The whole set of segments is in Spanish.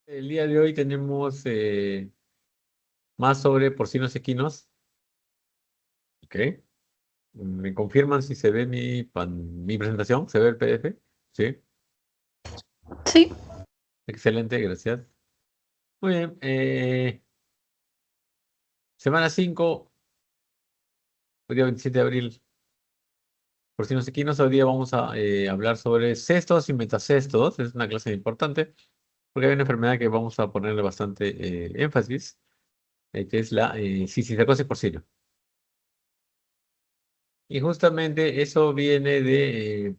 El día de hoy tenemos más sobre porcinos equinos. ¿Ok? ¿Me confirman si se ve mi presentación? ¿Se ve el PDF? Sí. Sí, Excelente, gracias. Muy bien. Semana 5, hoy día 27 de abril, porcinos equinos. Hoy día vamos a hablar sobre cestos y metacestos. Es una clase importante porque hay una enfermedad que vamos a ponerle bastante énfasis, que es la cisticercosis porcina. Y justamente eso viene de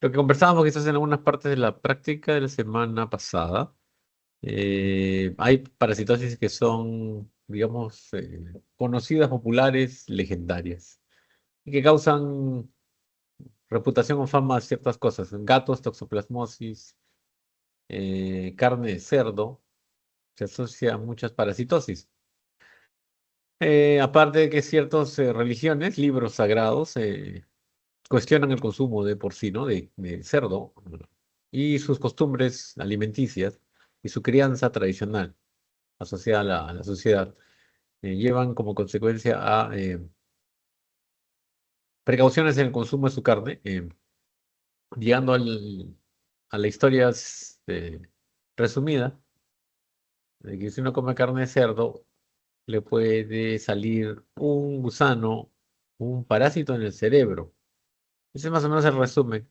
lo que conversábamos quizás en algunas partes de la práctica de la semana pasada. Hay parasitosis que son, digamos, conocidas, populares, legendarias, y que causan reputación o fama de ciertas cosas. En gatos, toxoplasmosis, carne de cerdo, se asocia a muchas parasitosis. Aparte de que ciertas religiones, libros sagrados, cuestionan el consumo de porcino, de cerdo, y sus costumbres alimenticias y su crianza tradicional asociada a la sociedad, llevan como consecuencia a precauciones en el consumo de su carne, llegando a la historia resumida de que si uno come carne de cerdo, le puede salir un gusano, un parásito en el cerebro. Ese es más o menos el resumen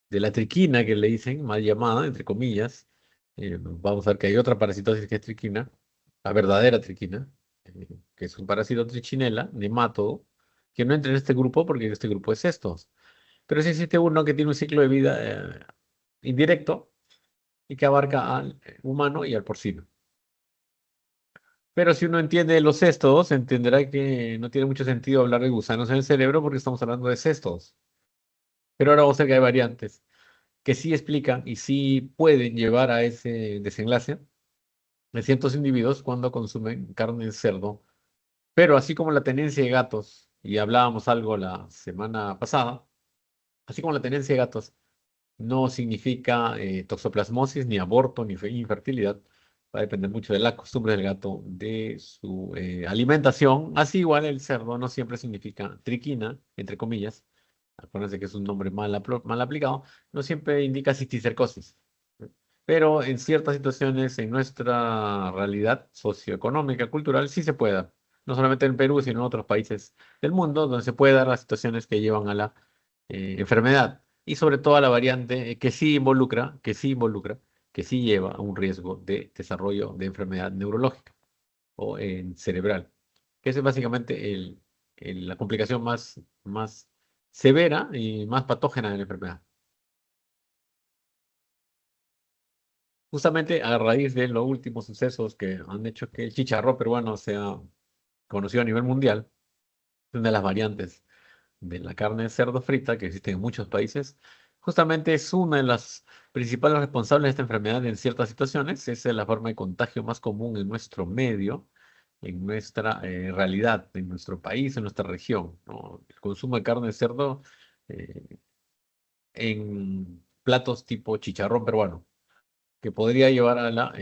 de la triquina que le dicen, mal llamada, entre comillas. Vamos a ver que hay otra parasitosis que es triquina, la verdadera triquina, que es un parásito trichinela, nemátodo, que no entra en este grupo porque este grupo es estos. Pero sí existe uno que tiene un ciclo de vida indirecto y que abarca al humano y al porcino. Pero si uno entiende los cestos, entenderá que no tiene mucho sentido hablar de gusanos en el cerebro porque estamos hablando de cestos. Pero ahora vamos a ver que hay variantes que sí explican y sí pueden llevar a ese desenlace de ciertos individuos cuando consumen carne de cerdo. Pero así como la tenencia de gatos, y hablábamos algo la semana pasada, así como la tenencia de gatos no significa toxoplasmosis, ni aborto, ni infertilidad, va a depender mucho de la costumbre del gato, de su alimentación. Así igual el cerdo no siempre significa triquina, entre comillas. Acuérdense que es un nombre mal aplicado, no siempre indica cisticercosis. Pero en ciertas situaciones, en nuestra realidad socioeconómica, cultural, sí se puede dar. No solamente en Perú, sino en otros países del mundo, donde se puede dar las situaciones que llevan a la enfermedad. Y sobre todo a la variante que sí lleva a un riesgo de desarrollo de enfermedad neurológica o cerebral. Que esa es básicamente la complicación más severa y más patógena de la enfermedad. Justamente a raíz de los últimos sucesos que han hecho que el chicharrón peruano sea conocido a nivel mundial, es una de las variantes de la carne de cerdo frita que existe en muchos países, justamente es una de las principales responsables de esta enfermedad en ciertas situaciones. Esa es la forma de contagio más común en nuestro medio, en nuestra realidad, en nuestro país, en nuestra región, ¿no? El consumo de carne de cerdo eh, en platos tipo chicharrón peruano que podría llevar a la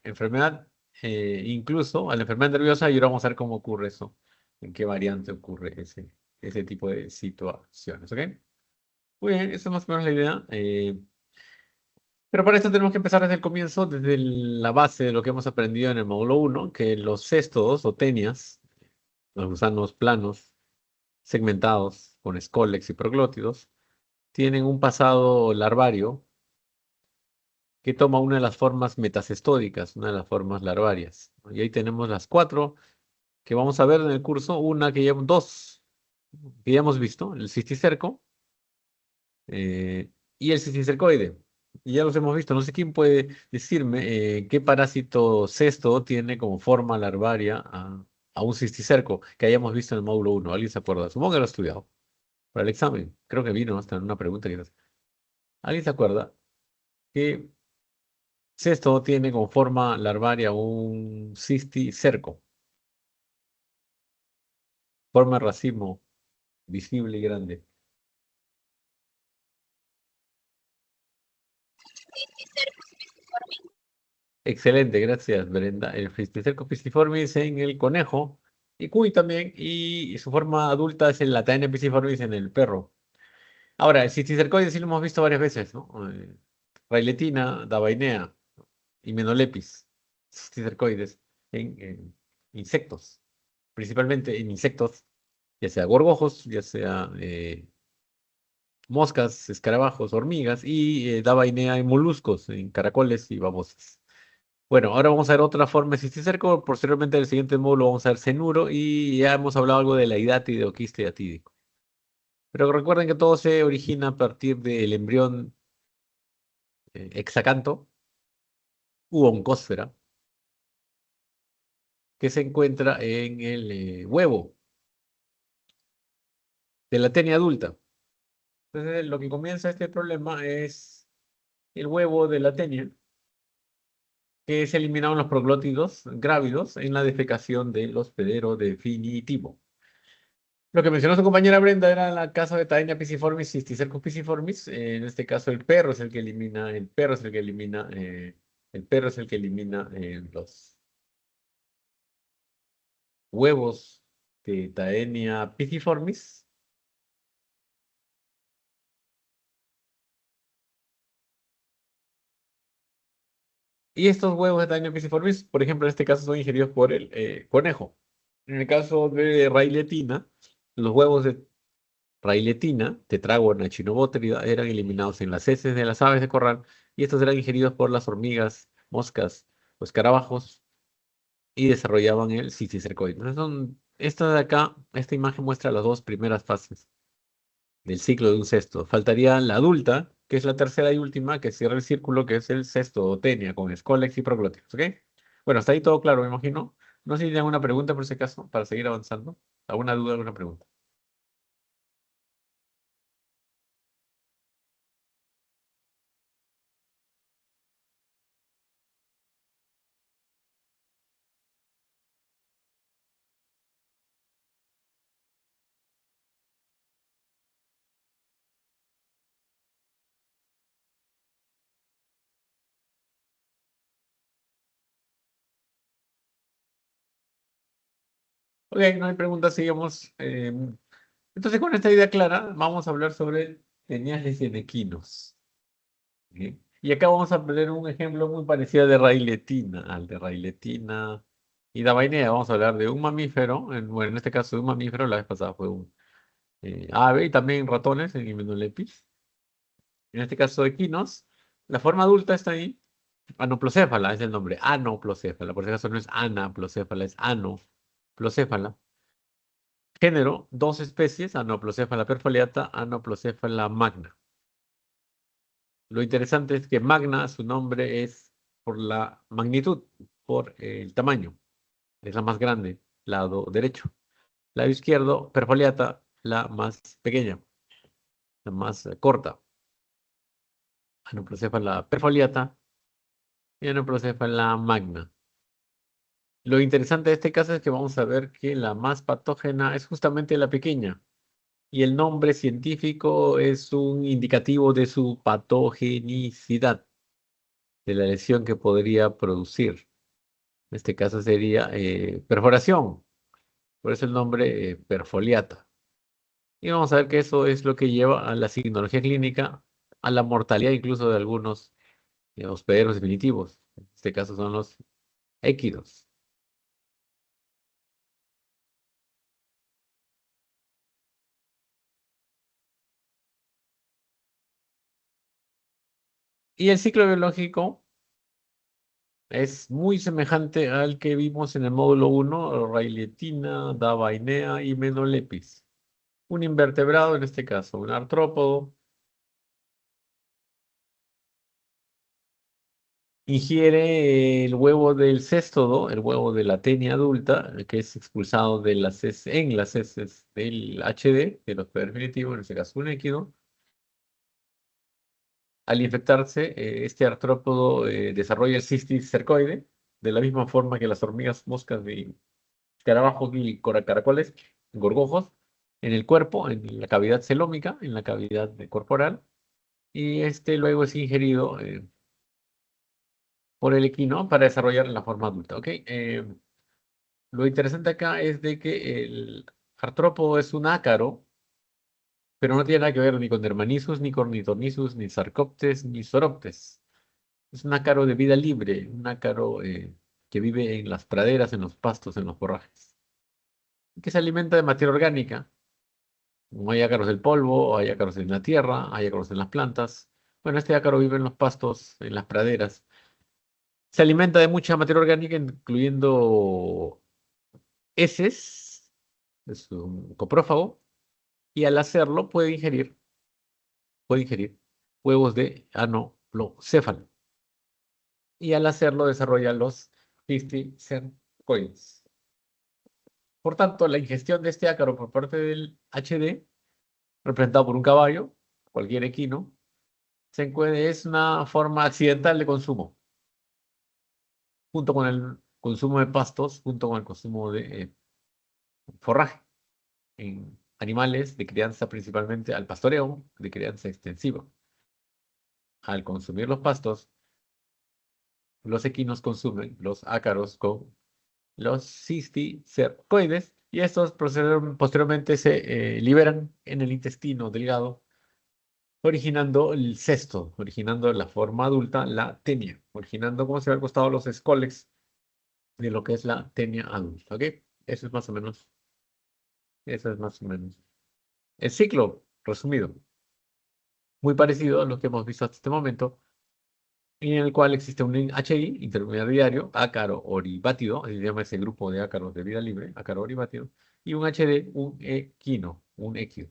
enfermedad, incluso a la enfermedad nerviosa, y ahora vamos a ver cómo ocurre eso, en qué variante ocurre ese tipo de situaciones, ¿ok? Muy bien, esa es más o menos la idea. Pero para esto tenemos que empezar desde el comienzo, desde la base de lo que hemos aprendido en el módulo uno, que los cestos o tenias, los gusanos planos, segmentados, con escólex y proglótidos, tienen un pasado larvario que toma una de las formas metacestódicas, una de las formas larvarias. Y ahí tenemos las cuatro que vamos a ver en el curso, dos que ya hemos visto, el cisticerco eh, y el cisticercoide. Y ya los hemos visto. No sé quién puede decirme qué parásito cesto tiene como forma larvaria a un cisticerco que hayamos visto en el módulo uno. ¿Alguien se acuerda? Supongo que lo ha estudiado para el examen. Creo que vino hasta en una pregunta quizás. ¿Alguien se acuerda que cesto tiene como forma larvaria un cisticerco? Forma de racimo visible y grande. Excelente, gracias, Brenda. El Fristicercus pisciformis en el conejo y cuy también, y su forma adulta es el Lataenia pisciformis en el perro. Ahora, el cisticercoides sí lo hemos visto varias veces, ¿no? Railetina, Davainea y Menolepis, cisticercoides en insectos, principalmente en insectos, ya sea gorgojos, ya sea moscas, escarabajos, hormigas y Davainea en moluscos, en caracoles y babosas. Bueno, ahora vamos a ver otra forma de cisticerco. Posteriormente, en el siguiente módulo, vamos a ver cenuro y ya hemos hablado algo de la hidátide o quiste atídico. Pero recuerden que todo se origina a partir del embrión hexacanto u oncósfera que se encuentra en el huevo de la tenia adulta. Entonces, lo que comienza este problema es el huevo de la tenia, que es eliminado en los proglótidos grávidos en la defecación del hospedero definitivo. Lo que mencionó su compañera Brenda era la casa de Taenia pisciformis, Cisticercus pisciformis. En este caso, el perro es el que elimina, el perro es el que elimina los huevos de Taenia pisciformis. Y estos huevos de Taenia pisciformis, por ejemplo, en este caso son ingeridos por el conejo. En el caso de Railetina, los huevos de Railetina, Tetragona chinobotrida, eran eliminados en las heces de las aves de corral y estos eran ingeridos por las hormigas, moscas o escarabajos y desarrollaban el cisticercoide. Entonces esta de acá, esta imagen muestra las dos primeras fases del ciclo de un cesto. Faltaría la adulta, que es la tercera y última, que cierra el círculo, que es el cesto o tenia, con escólex y proglóticos, ¿ok? Bueno, hasta ahí todo claro, me imagino. No sé si tienen alguna pregunta por ese caso, para seguir avanzando. ¿Alguna duda, alguna pregunta? Ok, no hay preguntas, sigamos. Entonces, con esta idea clara, vamos a hablar sobre teniales y equinos. ¿Ok? Y acá vamos a poner un ejemplo muy parecido de Railetina, al de Railetina y Davainea. Vamos a hablar de un mamífero, bueno, en este caso de un mamífero, la vez pasada fue un ave y también ratones en Hymenopletis. En este caso, equinos. La forma adulta está ahí. Anoplocéfala es el nombre, anoplocéfala. Por si acaso no es anaplocéfala, es anoplocéfala. Género, dos especies, Anoplocéfala perfoliata, Anoplocéfala magna. Lo interesante es que magna, su nombre es por la magnitud, por el tamaño. Es la más grande, lado derecho. Lado izquierdo, perfoliata, la más pequeña, la más corta. Anoplocéfala perfoliata y Anoplocéfala magna. Lo interesante de este caso es que vamos a ver que la más patógena es justamente la pequeña. Y el nombre científico es un indicativo de su patogenicidad, de la lesión que podría producir. En este caso sería perforación, por eso el nombre perfoliata. Y vamos a ver que eso es lo que lleva a la signología clínica, a la mortalidad incluso de algunos hospederos definitivos. En este caso son los équidos. Y el ciclo biológico es muy semejante al que vimos en el módulo 1, Railetina, Davainea y Menolepis. Un invertebrado, en este caso, un artrópodo, ingiere el huevo del céstodo, el huevo de la tenia adulta, que es expulsado de en las heces del HD, del hospedero definitivo, en este caso un équido. Al infectarse, este artrópodo desarrolla el cistis cercoide, de la misma forma que las hormigas, moscas y escarabajos y caracoles, gorgojos, en el cuerpo, en la cavidad celómica, en la cavidad corporal, y este luego es ingerido por el equino para desarrollar la forma adulta, ¿ok? Lo interesante acá es de que el artrópodo es un ácaro, pero no tiene nada que ver ni con Dermanisus, ni con Ornitornisus, ni Sarcoptes, ni Soroptes. Es un ácaro de vida libre, un ácaro que vive en las praderas, en los pastos, en los forrajes, que se alimenta de materia orgánica. Como hay ácaros del polvo, hay ácaros en la tierra, hay ácaros en las plantas. Bueno, este ácaro vive en los pastos, en las praderas. Se alimenta de mucha materia orgánica, incluyendo heces, es un coprófago, y al hacerlo puede ingerir huevos de anoplocéfalo. Y al hacerlo desarrolla los cisticercoides. Por tanto, la ingestión de este ácaro por parte del HD, representado por un caballo, cualquier equino, es una forma accidental de consumo, junto con el consumo de pastos, junto con el consumo de forraje en animales de crianza principalmente al pastoreo, de crianza extensiva. Al consumir los pastos, los equinos consumen los ácaros con los cisticercoides y estos posteriormente se liberan en el intestino delgado, originando el cesto, originando la forma adulta, la tenia, originando, como se ve al costado, los escólex de lo que es la tenia adulta, ¿ok? Eso es más o menos, eso es más o menos. El ciclo, resumido, muy parecido a lo que hemos visto hasta este momento, en el cual existe un HI intermediario, ácaro oribátido, así se llama ese grupo de ácaros de vida libre, ácaro oribátido, y un HD, un equino, un equio.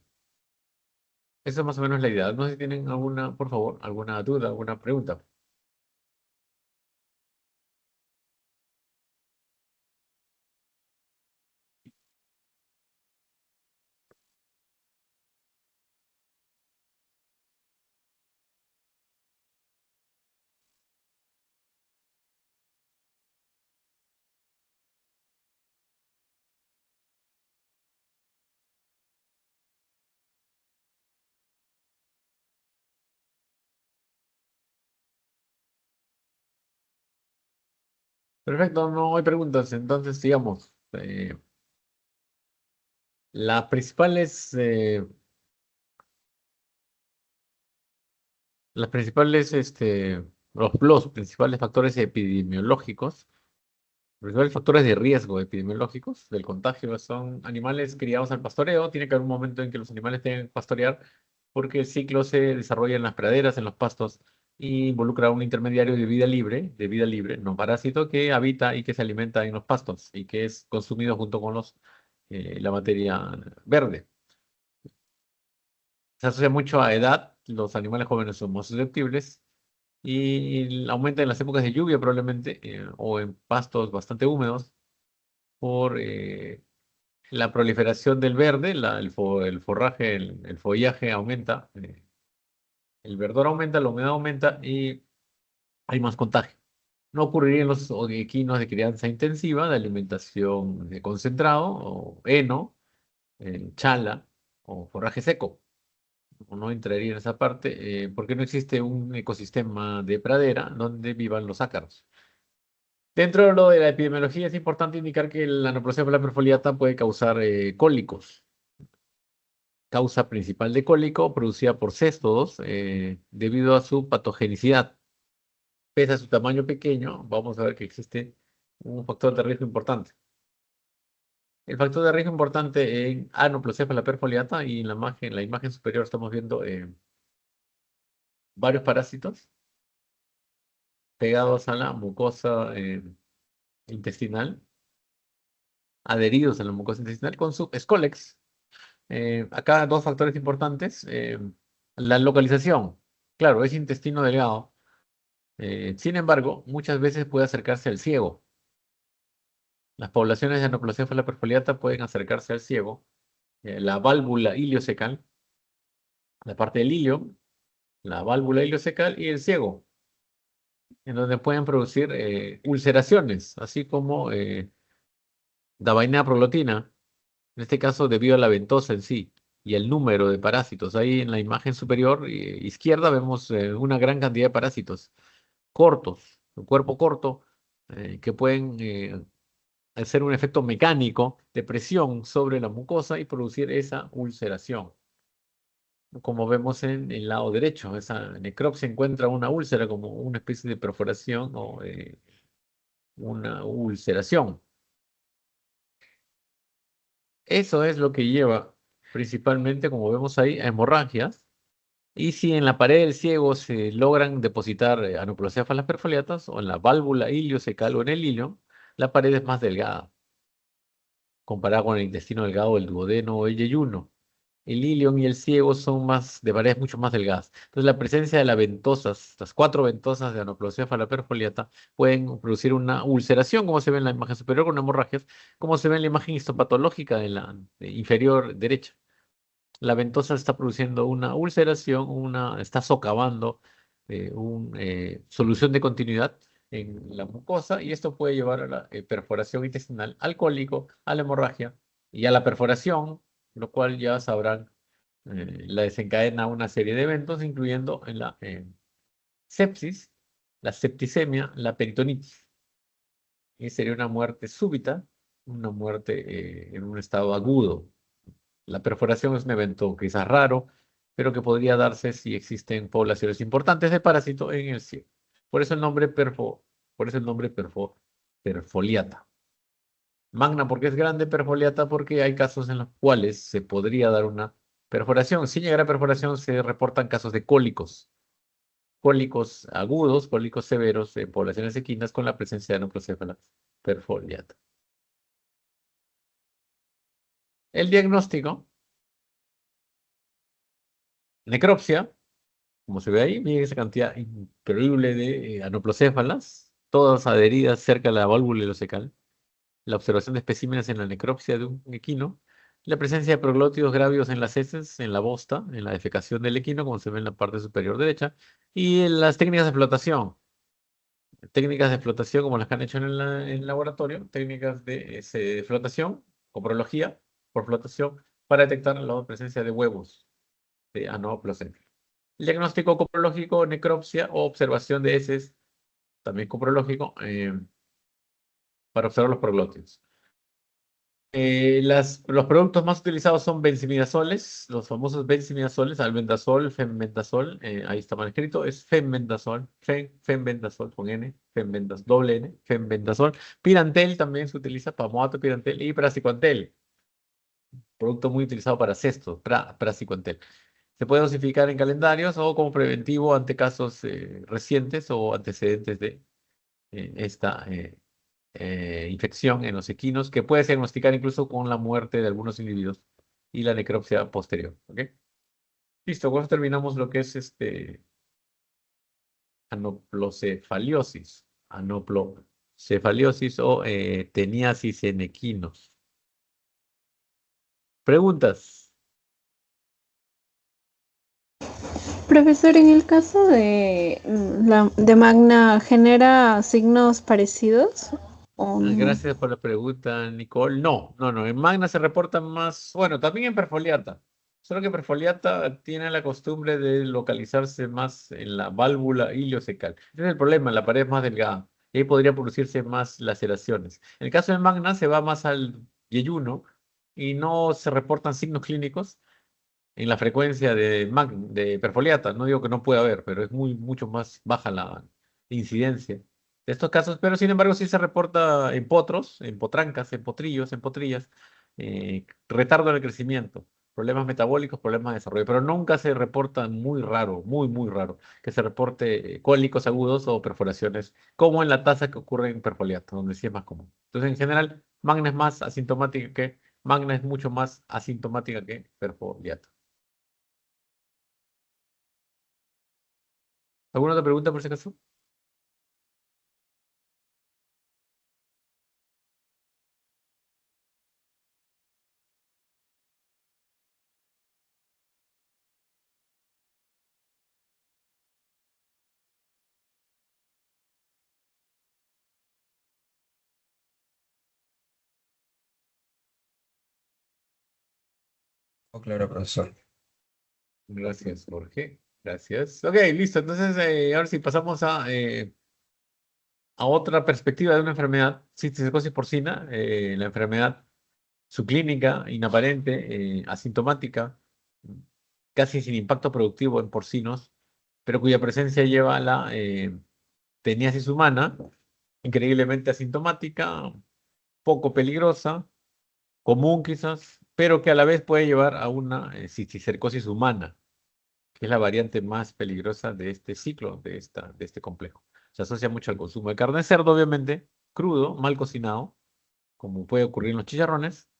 Esa es más o menos la idea. No sé si tienen alguna, por favor, alguna duda, alguna pregunta. Perfecto, no hay preguntas. Entonces, digamos, las principales, los principales factores epidemiológicos, los principales factores de riesgo epidemiológicos del contagio son animales criados al pastoreo. Tiene que haber un momento en que los animales tengan que pastorear porque el ciclo se desarrolla en las praderas, en los pastos, y involucra a un intermediario de vida libre, no parásito, que habita y que se alimenta en los pastos y que es consumido junto con la materia verde. Se asocia mucho a edad, los animales jóvenes son más susceptibles y aumenta en las épocas de lluvia probablemente o en pastos bastante húmedos por la proliferación del verde, el forraje, el follaje aumenta, el verdor aumenta, la humedad aumenta y hay más contagio. No ocurriría en los equinos de crianza intensiva, de alimentación de concentrado, o heno, chala o forraje seco. No entraría en esa parte porque no existe un ecosistema de pradera donde vivan los ácaros. Dentro de lo de la epidemiología es importante indicar que la Anoplocephala perfoliata puede causar cólicos. Causa principal de cólico producida por céstodos debido a su patogenicidad. Pese a su tamaño pequeño, vamos a ver que existe un factor de riesgo importante. El factor de riesgo importante en Anoplocephala perfoliata y en la imagen superior estamos viendo varios parásitos pegados a la mucosa intestinal, adheridos a la mucosa intestinal con su Scolex. Acá dos factores importantes. La localización. Claro, es intestino delgado. Sin embargo, muchas veces puede acercarse al ciego. Las poblaciones de Anoplocephala perfoliata pueden acercarse al ciego. La válvula iliocecal, la parte del ilio, la válvula iliocecal y el ciego, en donde pueden producir ulceraciones, así como Davaina prolotina, en este caso debido a la ventosa en sí y el número de parásitos. Ahí en la imagen superior izquierda vemos una gran cantidad de parásitos cortos. un cuerpo corto, que pueden hacer un efecto mecánico de presión sobre la mucosa y producir esa ulceración. Como vemos en el lado derecho, esa necropsia encuentra una úlcera como una especie de perforación o una ulceración. Eso es lo que lleva principalmente, como vemos ahí, a hemorragias. Y si en la pared del ciego se logran depositar anuplocéfalas perfoliatas o en la válvula iliocecal o en el ilio, la pared es más delgada, comparada con el intestino delgado, el duodeno o el yeyuno. El ilion y el ciego son más de paredes mucho más delgadas. Entonces, la presencia de las ventosas, las cuatro ventosas de anuplocéfala perfoliata, pueden producir una ulceración, como se ve en la imagen superior, con hemorragias, como se ve en la imagen histopatológica de la inferior derecha. La ventosa está produciendo una ulceración, está socavando una solución de continuidad en la mucosa y esto puede llevar a la perforación intestinal, al cólico, a la hemorragia y a la perforación, lo cual ya sabrán, la desencadena una serie de eventos, incluyendo en la sepsis, la septicemia, la peritonitis. Y sería una muerte súbita, una muerte en un estado agudo. La perforación es un evento quizás raro, pero que podría darse si existen poblaciones importantes de parásito en el cielo. Por eso el nombre por eso el nombre perfoliata. Magna porque es grande, perfoliata porque hay casos en los cuales se podría dar una perforación. Sin llegar a perforación se reportan casos de cólicos, cólicos agudos, cólicos severos en poblaciones equinas con la presencia de nucleocéfala perfoliata. El diagnóstico, necropsia. Como se ve ahí, miren esa cantidad increíble de anoplocéfalas, todas adheridas cerca de la válvula ileocecal. La observación de especímenes en la necropsia de un equino. La presencia de proglótidos grávidos en las heces, en la bosta, en la defecación del equino, como se ve en la parte superior derecha. Y en las técnicas de flotación. Técnicas de flotación como las que han hecho en el laboratorio. Técnicas de flotación, coprología por flotación, para detectar la presencia de huevos de anoplocéfalos. El diagnóstico coprológico, necropsia o observación de heces, también coprológico, para observar los proglótidos. Los productos más utilizados son benzimidazoles, los famosos benzimidazoles, albendazol, fenbendazol, ahí está mal escrito, es fenbendazol, fenbendazol con N, doble N, fenbendazol. Pirantel también se utiliza, pamoato, pirantel y praziquantel, producto muy utilizado para cestos, praziquantel. Se puede dosificar en calendarios o como preventivo ante casos recientes o antecedentes de esta infección en los equinos, que puede diagnosticar incluso con la muerte de algunos individuos y la necropsia posterior. ¿Ok? Listo, con eso terminamos lo que es anoplocefaliosis. Anoplocefaliosis o teniasis en equinos. ¿Preguntas? Profesor, en el caso de de Magna, ¿genera signos parecidos o no? Gracias por la pregunta, Nicole. No, no, no. En Magna se reporta más, bueno, también en Perfoliata. Solo que Perfoliata tiene la costumbre de localizarse más en la válvula iliocecal. Ese es el problema, la pared es más delgada. Y ahí podría producirse más laceraciones. En el caso de Magna se va más al yeyuno y no se reportan signos clínicos en la frecuencia de Perfoliata. No digo que no pueda haber, pero es mucho más baja la incidencia de estos casos, pero sin embargo sí se reporta en potros, en potrancas, en potrillos, en potrillas, retardo en el crecimiento, problemas metabólicos, problemas de desarrollo, pero nunca se reporta muy raro, muy raro, que se reporte cólicos agudos o perforaciones, como en la tasa que ocurre en perfoliato, donde sí es más común. Entonces, en general, Magna es mucho más asintomática que perfoliato. ¿Alguna otra pregunta por si acaso? Oh, claro, profesor. Gracias, Jorge. Gracias. Ok, listo. Entonces, ahora sí pasamos a a otra perspectiva de una enfermedad, cisticercosis porcina, la enfermedad subclínica, inaparente, asintomática, casi sin impacto productivo en porcinos, pero cuya presencia lleva a la teniasis humana, increíblemente asintomática, poco peligrosa, común quizás, pero que a la vez puede llevar a una cisticercosis humana, que es la variante más peligrosa de este ciclo, de este complejo. Se asocia mucho al consumo de carne de cerdo, obviamente, crudo, mal cocinado, como puede ocurrir en los chicharrones.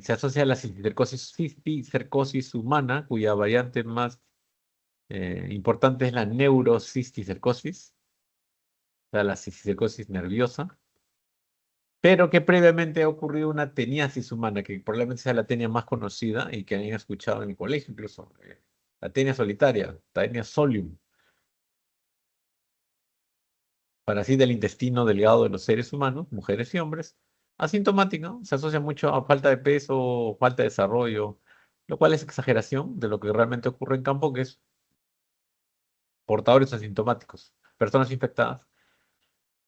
Se asocia a la cisticercosis humana, cuya variante más importante es la neurocisticercosis, o sea, la cisticercosis nerviosa, pero que previamente ha ocurrido una teniasis humana, que probablemente sea la tenia más conocida y que han escuchado en el colegio incluso, la tenia solitaria, Taenia solium, parásita del intestino delgado de los seres humanos, mujeres y hombres, asintomática, ¿no? Se asocia mucho a falta de peso, falta de desarrollo, lo cual es exageración de lo que realmente ocurre en campo, que es portadores asintomáticos, personas infectadas,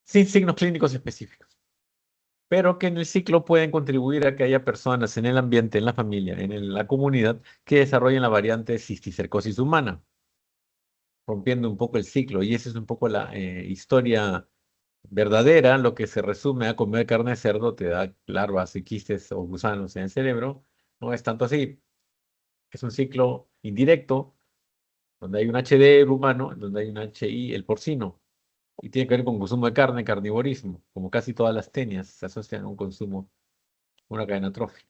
sin signos clínicos específicos, pero que en el ciclo pueden contribuir a que haya personas en el ambiente, en la familia, la comunidad, que desarrollen la variante cisticercosis humana, rompiendo un poco el ciclo. Y esa es un poco la historia verdadera, lo que se resume a comer carne de cerdo te da larvas y quistes o gusanos en el cerebro. No es tanto así. Es un ciclo indirecto, donde hay un HD el humano, donde hay un HI el porcino. Y tiene que ver con consumo de carne, carnivorismo, como casi todas las tenias se asocian a un consumo, una cadena trófica.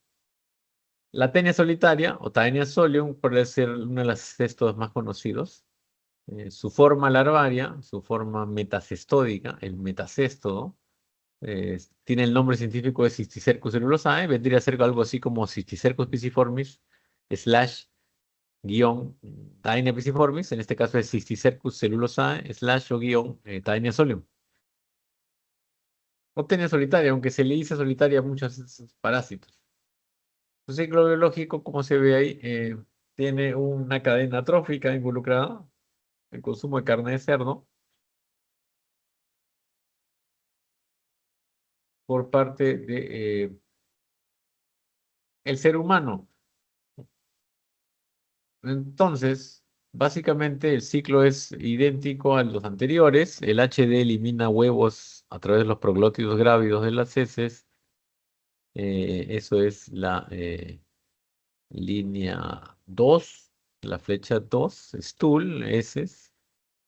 La tenia solitaria, o Taenia solium, puede ser uno de los cestos más conocidos. Su forma larvaria, su forma metacestódica, el metacéstodo, tiene el nombre científico de Cysticercus cellulosae, vendría a ser algo así como Cysticercus pisciformis, slash, guión, Taenia pisciformis, en este caso es Cysticercus cellulosae, slash o guión, Taenia solium. O tenia solitaria, aunque se le dice solitaria a muchos parásitos. Su ciclo biológico, como se ve ahí, tiene una cadena trófica involucrada, el consumo de carne de cerdo, por parte de el ser humano. Entonces, básicamente el ciclo es idéntico a los anteriores. El HD elimina huevos a través de los proglótidos grávidos de las heces. Eso es la línea 2, la flecha 2, stool, heces.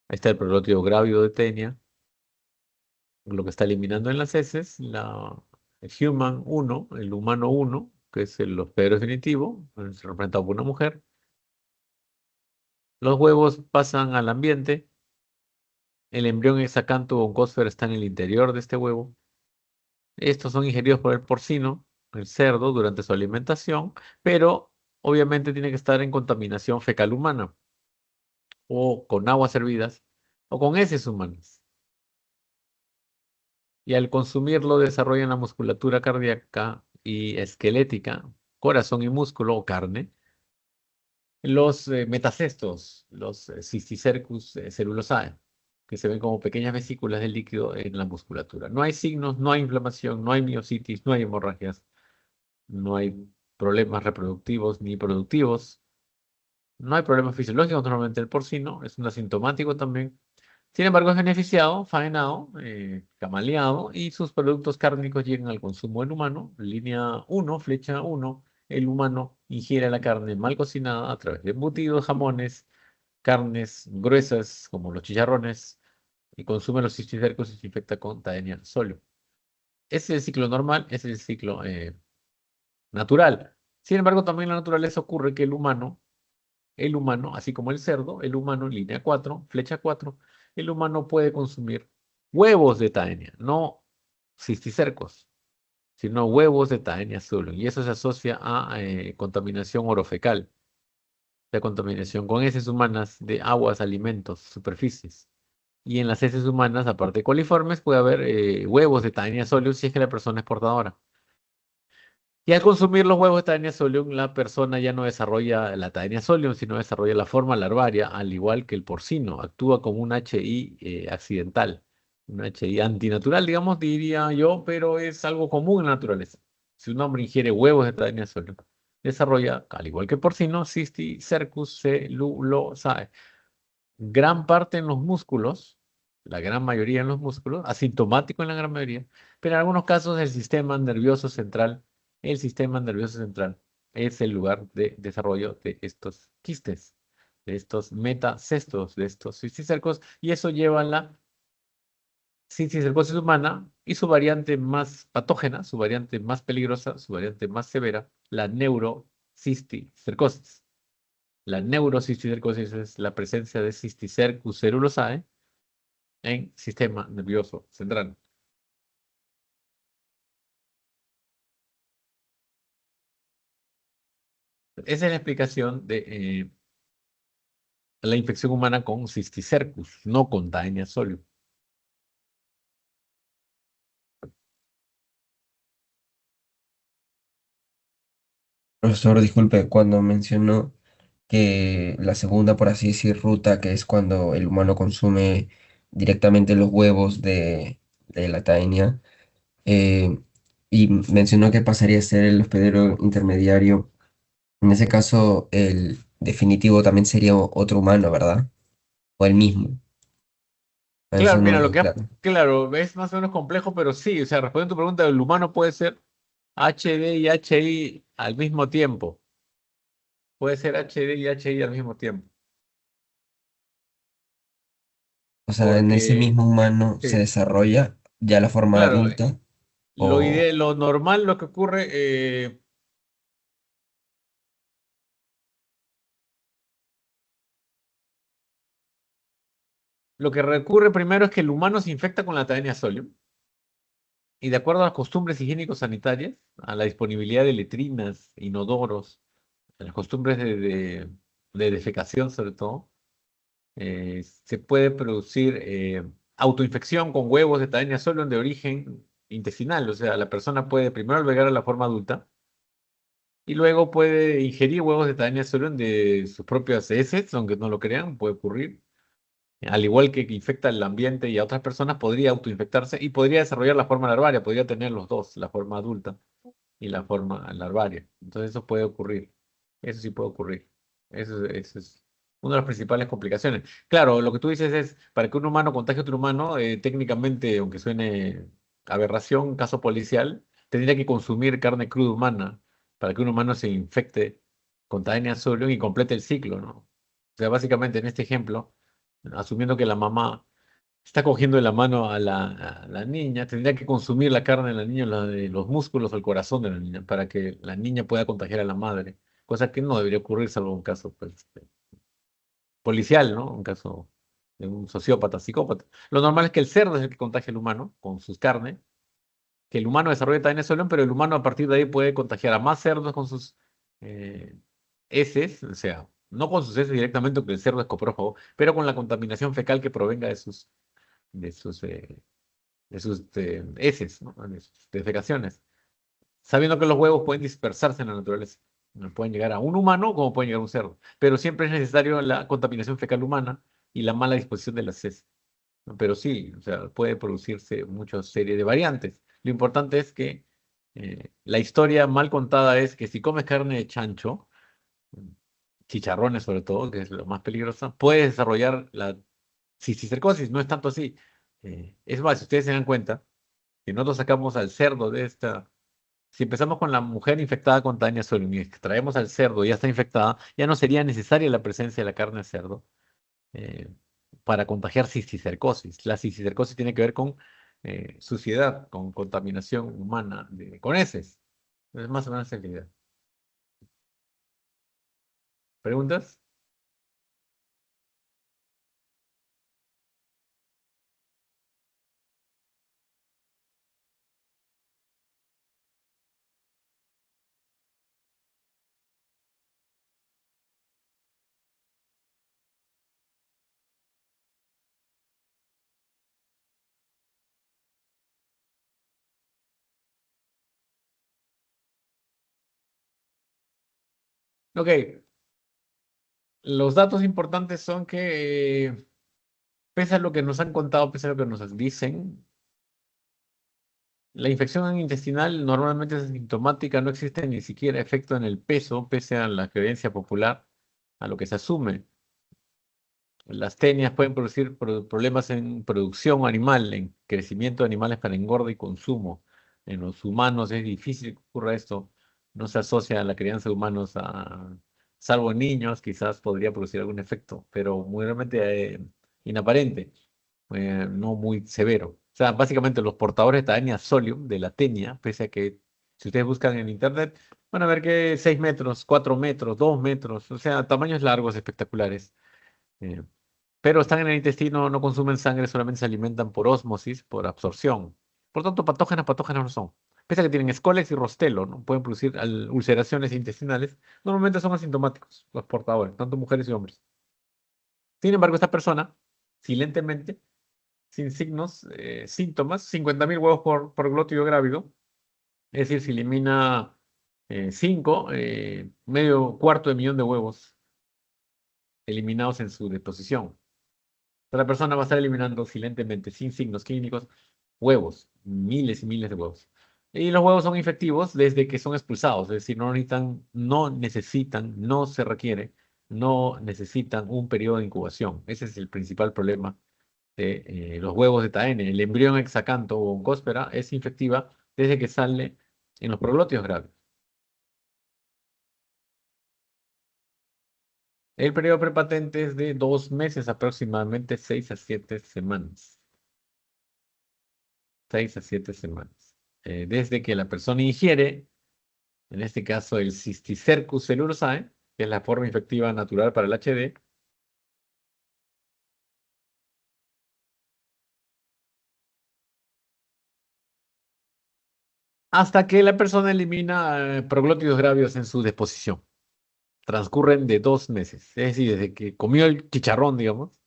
Ahí está el proglótido grávido de tenia. Lo que está eliminando en las heces, el human 1, el humano 1, que es el hospedero definitivo, representado por una mujer. Los huevos pasan al ambiente. El embrión hexacanto oncósfero está en el interior de este huevo. Estos son ingeridos por el porcino, el cerdo, durante su alimentación, pero obviamente tiene que estar en contaminación fecal humana, o con aguas hervidas, o con heces humanas. Y al consumirlo desarrollan la musculatura cardíaca y esquelética, corazón y músculo o carne. Los metacestos, los Cysticercus cellulosae, que se ven como pequeñas vesículas de líquido en la musculatura. No hay signos, no hay inflamación, no hay miositis, no hay hemorragias, no hay problemas reproductivos ni productivos, no hay problemas fisiológicos. Normalmente el porcino es un asintomático también. Sin embargo, es beneficiado, faenado, camaleado, y sus productos cárnicos llegan al consumo del humano. Línea 1, flecha 1, el humano ingiere la carne mal cocinada a través de embutidos, jamones, carnes gruesas como los chicharrones, y consume los cisticercos y se infecta con Taenia solium. Ese es el ciclo normal, ese es el ciclo natural. Sin embargo, también en la naturaleza ocurre que el humano, así como el cerdo, el humano, línea 4, flecha 4, el humano puede consumir huevos de Taenia, no cisticercos, sino huevos de Taenia solium. Y eso se asocia a contaminación orofecal, la contaminación con heces humanas de aguas, alimentos, superficies. Y en las heces humanas, aparte de coliformes, puede haber huevos de Taenia solium si es que la persona es portadora. Y al consumir los huevos de Taenia solium, la persona ya no desarrolla la Taenia solium, sino desarrolla la forma larvaria, al igual que el porcino. Actúa como un HI accidental. Un HI antinatural, digamos, diría yo, pero es algo común en la naturaleza. Si un hombre ingiere huevos de cadena sólida, desarrolla, al igual que el porcino, Cysticercus celulosae. Gran parte en los músculos, la gran mayoría en los músculos, asintomático en la gran mayoría, pero en algunos casos el sistema nervioso central es el lugar de desarrollo de estos quistes, de estos metacestos, de estos cisticercos, y eso lleva a la cisticercosis humana y su variante más patógena, su variante más peligrosa, su variante más severa, la neurocisticercosis. La neurocisticercosis es la presencia de Cysticercus cerulosae en sistema nervioso central. Esa es la explicación de la infección humana con Cysticercus, no con Taenia solium. Profesor, disculpe, cuando mencionó que la segunda, por así decir, ruta, que es cuando el humano consume directamente los huevos de la taenia, eh, y mencionó que pasaría a ser el hospedero intermediario, en ese caso el definitivo también sería otro humano, ¿verdad? O el mismo. Claro, Eso no mira, me lo quedó que claro. claro, es más o menos complejo, pero sí, o sea, respondiendo a tu pregunta, el humano puede ser HD y HI al mismo tiempo. Puede ser HD y HI al mismo tiempo. O sea, en ese Porque, mismo humano se sí, desarrolla ya la forma claro, adulta o... lo normal, lo que ocurre, lo que recurre primero es que el humano se infecta con la Taenia solium y de acuerdo a las costumbres higiénico-sanitarias, a la disponibilidad de letrinas, inodoros, a las costumbres de defecación sobre todo, se puede producir autoinfección con huevos de Taenia solium de origen intestinal. O sea, la persona puede primero albergar a la forma adulta y luego puede ingerir huevos de Taenia solium de sus propias heces, aunque no lo crean, puede ocurrir. Al igual que infecta el ambiente y a otras personas, podría autoinfectarse y podría desarrollar la forma larvaria, podría tener los dos, la forma adulta y la forma larvaria. Entonces eso puede ocurrir. Eso sí puede ocurrir. Eso es una de las principales complicaciones. Claro, lo que tú dices es, para que un humano contagie a otro humano, técnicamente, aunque suene aberración, caso policial, tendría que consumir carne cruda humana para que un humano se infecte con Taenia solium y complete el ciclo, ¿no? O sea, básicamente en este ejemplo, asumiendo que la mamá está cogiendo de la mano a a la niña, tendría que consumir la carne de la niña, la de los músculos o el corazón de la niña, para que la niña pueda contagiar a la madre, cosa que no debería ocurrir salvo un caso pues, policial, ¿no? Un caso de un sociópata, psicópata. Lo normal es que el cerdo es el que contagia al humano con sus carnes, que el humano desarrolle también eso, pero el humano a partir de ahí puede contagiar a más cerdos con sus eh, heces, o sea, no con sus heces directamente, porque el cerdo es coprófago, pero con la contaminación fecal que provenga de sus heces, ¿no? De sus defecaciones, sabiendo que los huevos pueden dispersarse en la naturaleza. No pueden llegar a un humano como pueden llegar a un cerdo, pero siempre es necesario la contaminación fecal humana y la mala disposición de las heces, ¿no? Pero sí, o sea, puede producirse muchas series de variantes. Lo importante es que la historia mal contada es que si comes carne de chancho, chicharrones sobre todo, que es lo más peligroso, puedes desarrollar la cisticercosis. No es tanto así. Es más, si ustedes se dan cuenta, si nosotros sacamos al cerdo de esta, si empezamos con la mujer infectada con Tania Solium y extraemos al cerdo y ya está infectada, ya no sería necesaria la presencia de la carne de cerdo eh, para contagiar cisticercosis. La cisticercosis tiene que ver con suciedad, con contaminación humana, con heces. Es más o menos esa la idea. ¿Preguntas? Ok, los datos importantes son que pese a lo que nos han contado, pese a lo que nos dicen, la infección intestinal normalmente es asintomática, no existe ni siquiera efecto en el peso, pese a la creencia popular, a lo que se asume. Las tenias pueden producir problemas en producción animal, en crecimiento de animales para engorda y consumo. En los humanos es difícil que ocurra esto. No se asocia a la crianza de humanos salvo en niños, quizás podría producir algún efecto, pero muy realmente inaparente, no muy severo. O sea, básicamente los portadores de Taenia solium, de la tenia, pese a que si ustedes buscan en internet, van a ver que 6 metros, 4 metros, 2 metros, o sea, tamaños largos espectaculares. Eh, pero están en el intestino, no consumen sangre, solamente se alimentan por ósmosis, por absorción. Por tanto, patógenas no son. Pese a que tienen escolex y rostelo, ¿no? Pueden producir ulceraciones intestinales. Normalmente son asintomáticos los portadores, tanto mujeres y hombres. Sin embargo, esta persona, silentemente, sin signos, síntomas, 50.000 huevos por glótido grávido, es decir, se elimina 5, medio cuarto de millón de huevos eliminados en su deposición. La persona va a estar eliminando silentemente, sin signos clínicos, huevos, miles y miles de huevos. Y los huevos son efectivos desde que son expulsados, es decir, no se requiere, no necesitan un periodo de incubación. Ese es el principal problema de los huevos de TAN. El embrión hexacanto o oncóspera es infectiva desde que sale en los proglótidos graves. El periodo prepatente es de 2 meses, aproximadamente 6 a 7 semanas. 6 a 7 semanas. Desde que la persona ingiere, en este caso el Cysticercus celulosae, que es la forma infectiva natural para el HD, hasta que la persona elimina proglótidos gravios en su disposición. Transcurren de 2 meses, es decir, desde que comió el chicharrón, digamos,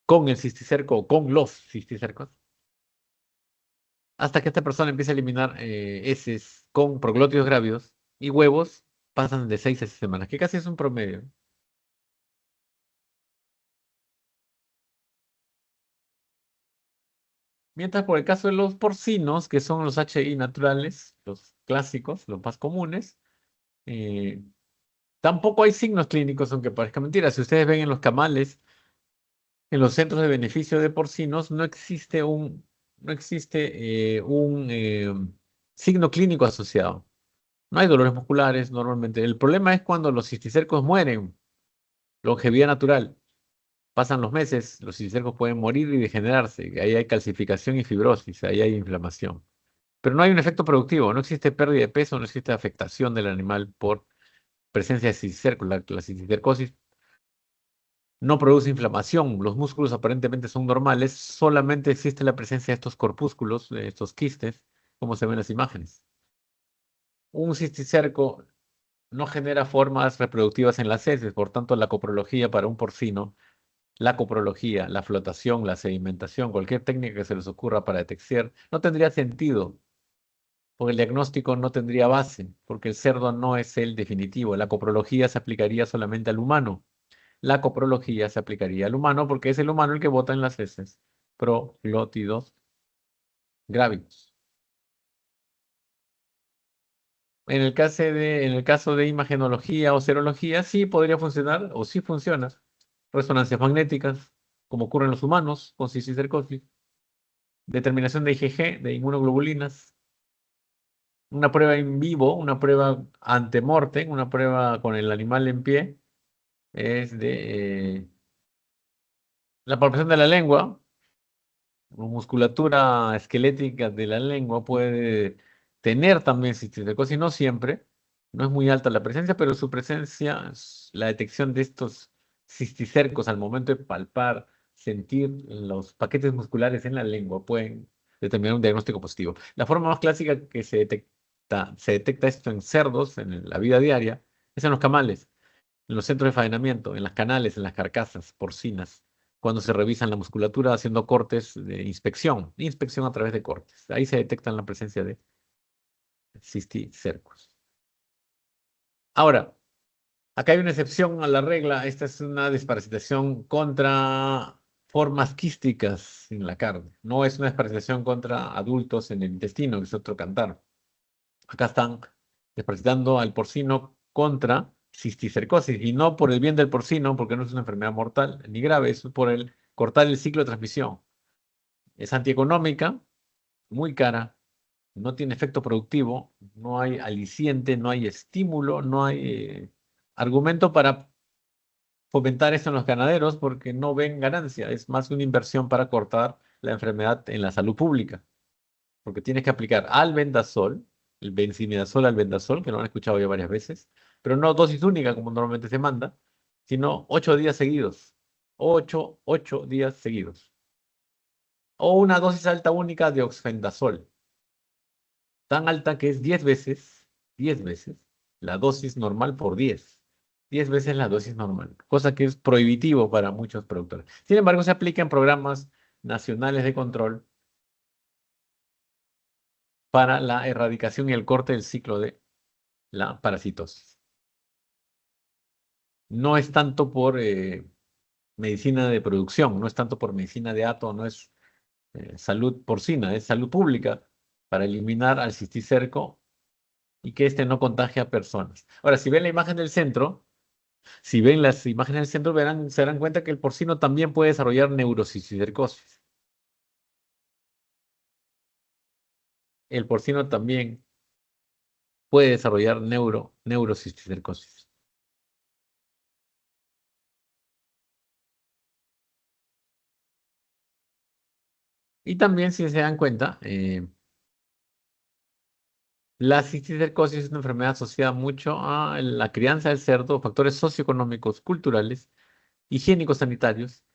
con el cisticerco o con los cisticercos, hasta que esta persona empieza a eliminar heces con proglótidos gravios y huevos, pasan de 6 a 6 semanas, que casi es un promedio. Mientras por el caso de los porcinos, que son los HI naturales, los clásicos, los más comunes, eh, tampoco hay signos clínicos, aunque parezca mentira. Si ustedes ven en los camales, en los centros de beneficio de porcinos, no existe un signo clínico asociado. No hay dolores musculares normalmente. El problema es cuando los cisticercos mueren, longevidad natural. Pasan los meses, los cisticercos pueden morir y degenerarse. Ahí hay calcificación y fibrosis, ahí hay inflamación. Pero no hay un efecto productivo, no existe pérdida de peso, no existe afectación del animal por presencia de cisticercos. La cisticercosis no produce inflamación, los músculos aparentemente son normales, solamente existe la presencia de estos corpúsculos, de estos quistes, como se ven en las imágenes. Un cisticerco no genera formas reproductivas en las heces, por tanto la coprología para un porcino, la coprología, la flotación, la sedimentación, cualquier técnica que se les ocurra para detectar, no tendría sentido, porque el diagnóstico no tendría base, porque el cerdo no es el definitivo. La coprología se aplicaría solamente al humano. La coprología se aplicaría al humano porque es el humano el que vota en las heces. Proglótidos grávidos. En el caso de imagenología o serología, sí podría funcionar, o sí funciona. Resonancias magnéticas, como ocurre en los humanos con cisticercosis. Determinación de IgG, de inmunoglobulinas. Una prueba en vivo, una prueba ante mortem, una prueba con el animal en pie, es de la palpación de la lengua, musculatura esquelética de la lengua puede tener también cisticercosis, no siempre, no es muy alta la presencia, pero su presencia, la detección de estos cisticercos al momento de palpar, sentir los paquetes musculares en la lengua, pueden determinar un diagnóstico positivo. La forma más clásica que se detecta esto en cerdos, en la vida diaria, es en los camales, en los centros de faenamiento, en las canales, en las carcasas porcinas, cuando se revisan la musculatura haciendo cortes de inspección a través de cortes. Ahí se detectan la presencia de cisticercos. Ahora, acá hay una excepción a la regla. Esta es una desparasitación contra formas quísticas en la carne. No es una desparasitación contra adultos en el intestino, que es otro cantar. Acá están desparasitando al porcino contra cisticercosis, y no por el bien del porcino, porque no es una enfermedad mortal ni grave, es por el cortar el ciclo de transmisión. Es antieconómica, muy cara, no tiene efecto productivo, no hay aliciente, no hay estímulo, no hay argumento para fomentar esto en los ganaderos porque no ven ganancia. Es más una inversión para cortar la enfermedad en la salud pública, porque tienes que aplicar albendazol, el benzimidazol albendazol, que lo han escuchado ya varias veces, pero no dosis única como normalmente se manda, sino 8 días seguidos. 8 días seguidos. O una dosis alta única de oxfendazol, tan alta que es 10 veces la dosis normal por 10 veces la dosis normal, cosa que es prohibitivo para muchos productores. Sin embargo, se aplica en programas nacionales de control para la erradicación y el corte del ciclo de la parasitosis. No es tanto por medicina de producción, no es tanto por medicina de hato, no es salud porcina, es salud pública para eliminar al cisticerco y que éste no contagie a personas. Ahora, si ven la imagen del centro, si ven las imágenes del centro, se darán cuenta que el porcino también puede desarrollar neurocisticercosis. El porcino también puede desarrollar neurocisticercosis. Y también, si se dan cuenta, la cisticercosis es una enfermedad asociada mucho a la crianza del cerdo, factores socioeconómicos, culturales, higiénicos sanitarios,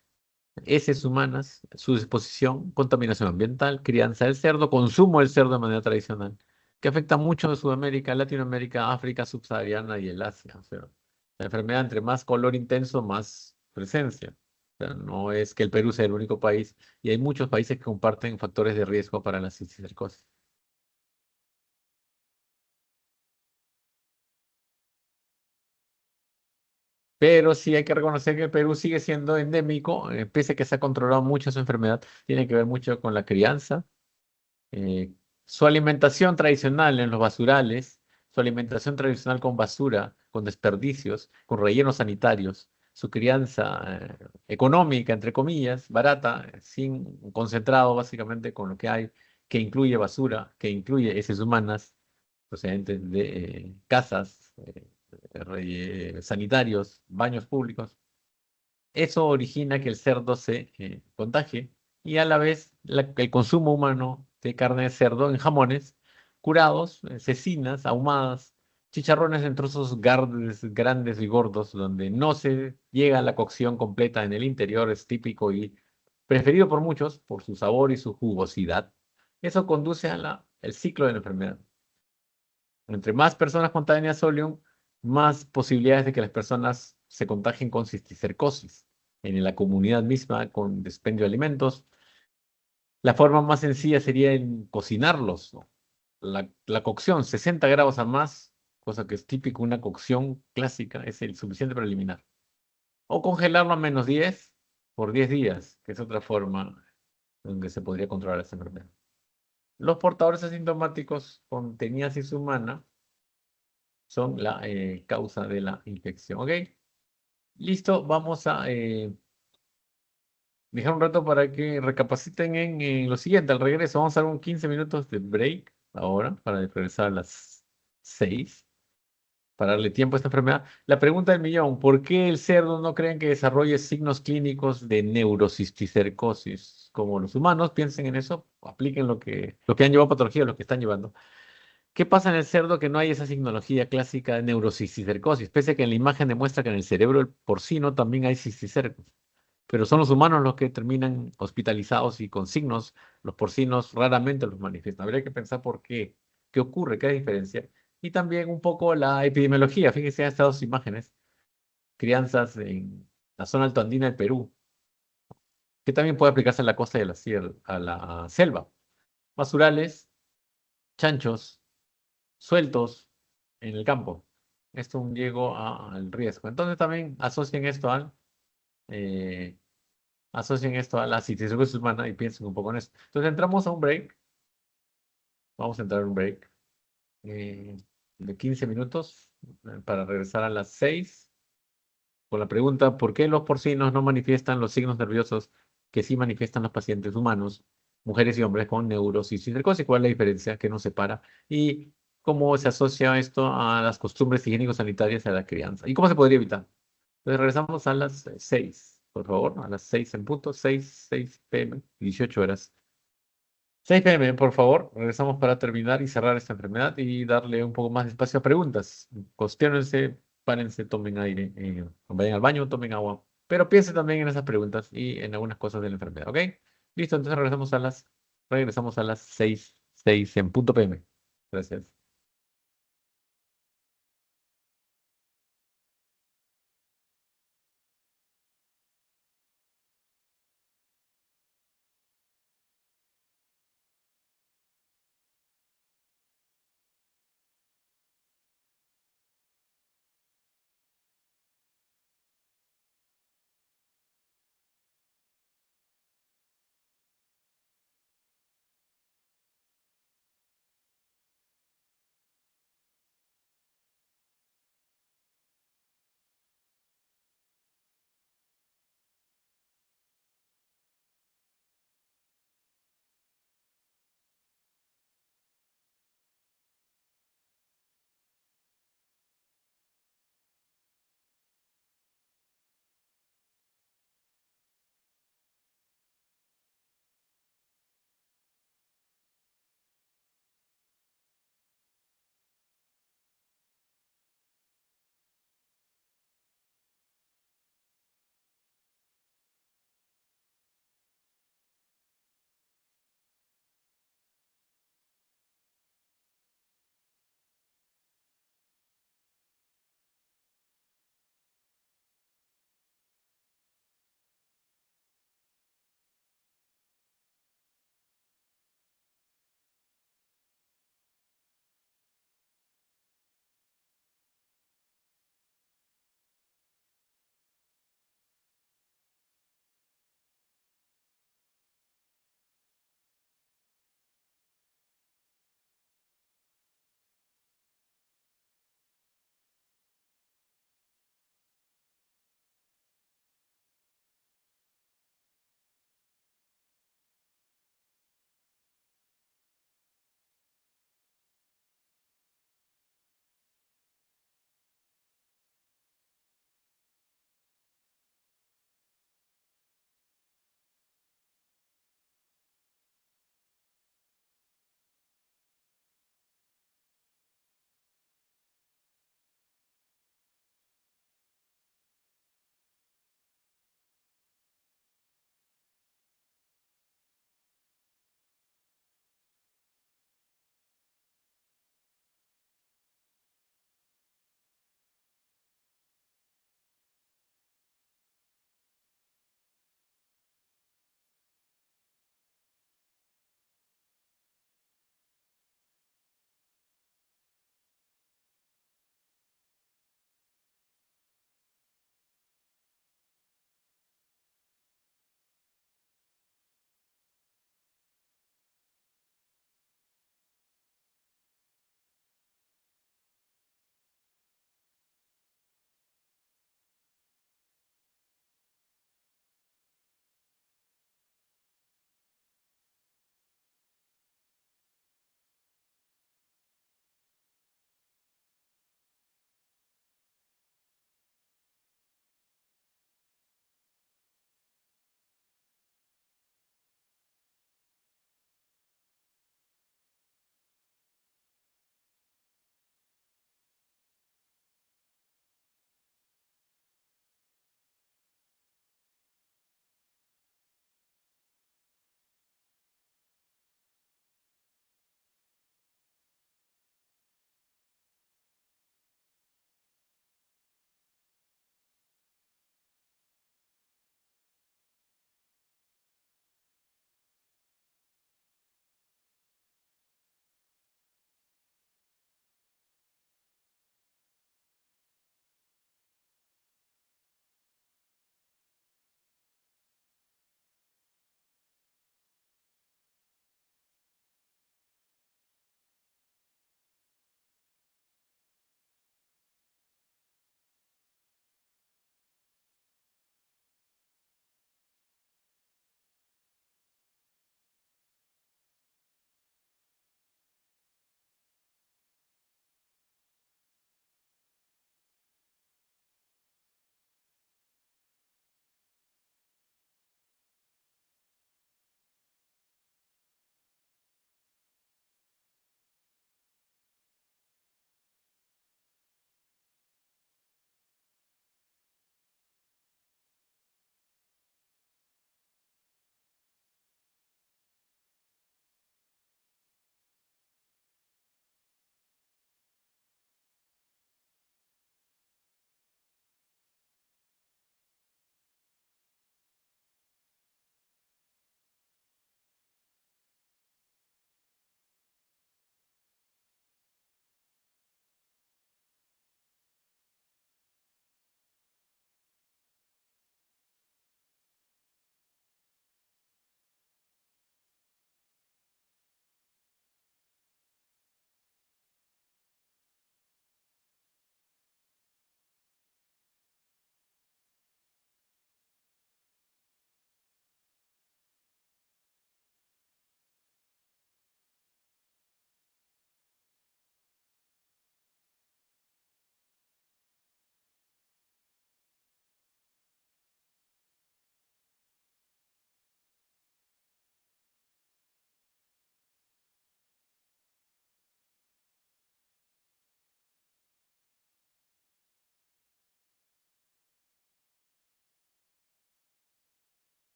heces humanas, su exposición, contaminación ambiental, crianza del cerdo, consumo del cerdo de manera tradicional, que afecta mucho a Sudamérica, Latinoamérica, África subsahariana y el Asia. O sea, la enfermedad, entre más color intenso, más presencia. O sea, no es que el Perú sea el único país, y hay muchos países que comparten factores de riesgo para la cisticercosis. Pero sí hay que reconocer que el Perú sigue siendo endémico, pese a que se ha controlado mucho su enfermedad, tiene que ver mucho con la crianza, eh, su alimentación tradicional en los basurales, su alimentación tradicional con basura, con desperdicios, con rellenos sanitarios, su crianza económica, entre comillas, barata, sin concentrado básicamente con lo que hay, que incluye basura, que incluye heces humanas procedentes de casas, sanitarios, baños públicos. Eso origina que el cerdo se contagie y a la vez el consumo humano de carne de cerdo en jamones curados, cecinas, ahumadas, chicharrones en trozos grandes y gordos, donde no se llega a la cocción completa en el interior, es típico y preferido por muchos por su sabor y su jugosidad. Eso conduce a el ciclo de la enfermedad. Entre más personas con Taenia solium, más posibilidades de que las personas se contagien con cisticercosis en la comunidad misma con dispendio de alimentos. La forma más sencilla sería en cocinarlos, ¿no? La cocción, 60 grados a más, cosa que es típico, una cocción clásica, es el suficiente para eliminar. O congelarlo a -10 por 10 días, que es otra forma en que se podría controlar esta enfermedad. Los portadores asintomáticos con teniasis humana son la causa de la infección. ¿Ok? Listo, vamos a dejar un rato para que recapaciten en lo siguiente. Al regreso, vamos a dar un 15 minutos de break ahora para regresar a las 6 para darle tiempo a esta enfermedad. La pregunta del millón, ¿por qué el cerdo no creen que desarrolle signos clínicos de neurocisticercosis como los humanos? Piensen en eso, apliquen lo que han llevado a patología, lo que están llevando. ¿Qué pasa en el cerdo que no hay esa signología clásica de neurocisticercosis? Pese a que en la imagen demuestra que en el cerebro del porcino también hay cisticercos. Pero son los humanos los que terminan hospitalizados y con signos. Los porcinos raramente los manifiestan. Habría que pensar por qué. ¿Qué ocurre? ¿Qué diferencia? Y también un poco la epidemiología. Fíjense en estas dos imágenes. Crianzas en la zona altoandina del Perú, que también puede aplicarse a la costa y a la selva. Basurales, chanchos, sueltos en el campo. Esto un riesgo al riesgo. Entonces también asocian esto al asocien esto a la psicología humana y piensen un poco en eso. Entonces entramos a un break. Vamos a entrar a un break eh, de 15 minutos para regresar a las 6 con la pregunta, ¿por qué los porcinos no manifiestan los signos nerviosos que sí manifiestan los pacientes humanos, mujeres y hombres con neurosis y tricosis? ¿Cuál es la diferencia que nos separa? Y cómo se asocia esto a las costumbres higiénico-sanitarias y a la crianza. ¿Y cómo se podría evitar? Entonces regresamos a las 6, por favor, a las 6 en punto, 6 p.m., 18 horas. 6 p.m., por favor, regresamos para terminar y cerrar esta enfermedad y darle un poco más de espacio a preguntas. Cuestiónense, párense, tomen aire, vayan al baño, tomen agua, pero piensen también en esas preguntas y en algunas cosas de la enfermedad, ¿ok? Listo, entonces regresamos a las 6 en punto p.m. Gracias.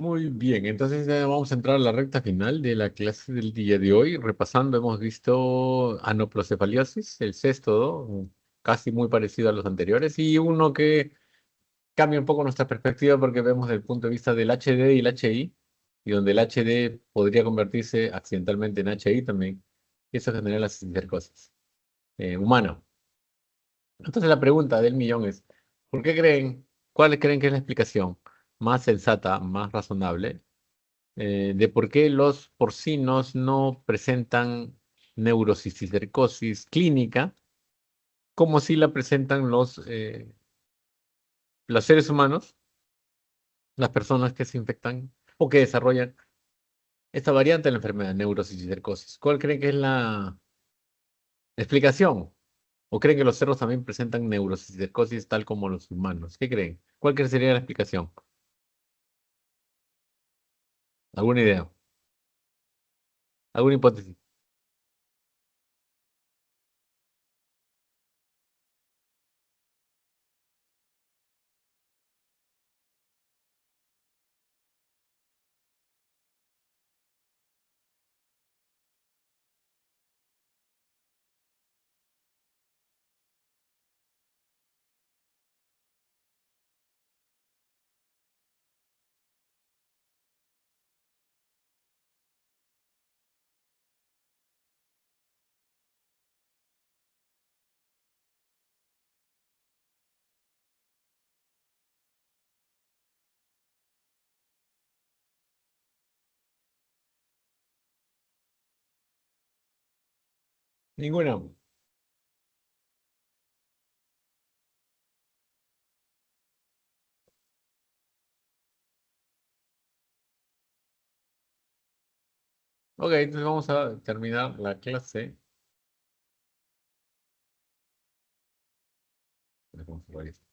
Muy bien, entonces ya vamos a entrar a la recta final de la clase del día de hoy. Repasando, hemos visto anoplocefalia,sis el sexto, ¿no? Casi muy parecido a los anteriores, y uno que cambia un poco nuestra perspectiva porque vemos desde el punto de vista del HD y el HI, y donde el HD podría convertirse accidentalmente en HI también, y eso genera la cisticercosis humana. Entonces la pregunta del millón es, ¿por qué creen, cuál creen que es la explicación más sensata, más razonable, de por qué los porcinos no presentan neurocisticercosis clínica como si la presentan los seres humanos, las personas que se infectan o que desarrollan esta variante de la enfermedad, neurocisticercosis? ¿Cuál creen que es la explicación? ¿O creen que los cerdos también presentan neurocisticercosis tal como los humanos? ¿Qué creen? ¿Cuál creen sería la explicación? ¿Alguna idea? ¿Alguna hipótesis? Ninguna. Ok, entonces vamos a terminar la clase. Vamos a cerrar esto.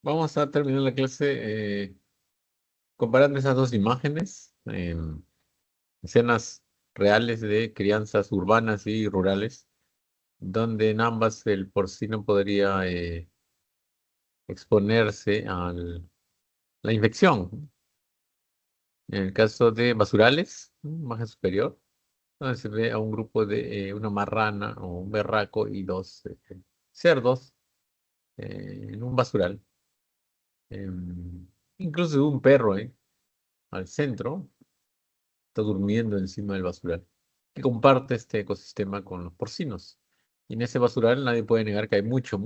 Vamos a terminar la clase comparando esas dos imágenes, escenas reales de crianzas urbanas y rurales, donde en ambas el porcino podría exponerse a la infección. En el caso de basurales, imagen superior, donde se ve a un grupo de una marrana o un berraco y dos cerdos en un basural. Incluso un perro al centro, está durmiendo encima del basural, que comparte este ecosistema con los porcinos. Y en ese basural nadie puede negar que hay mucha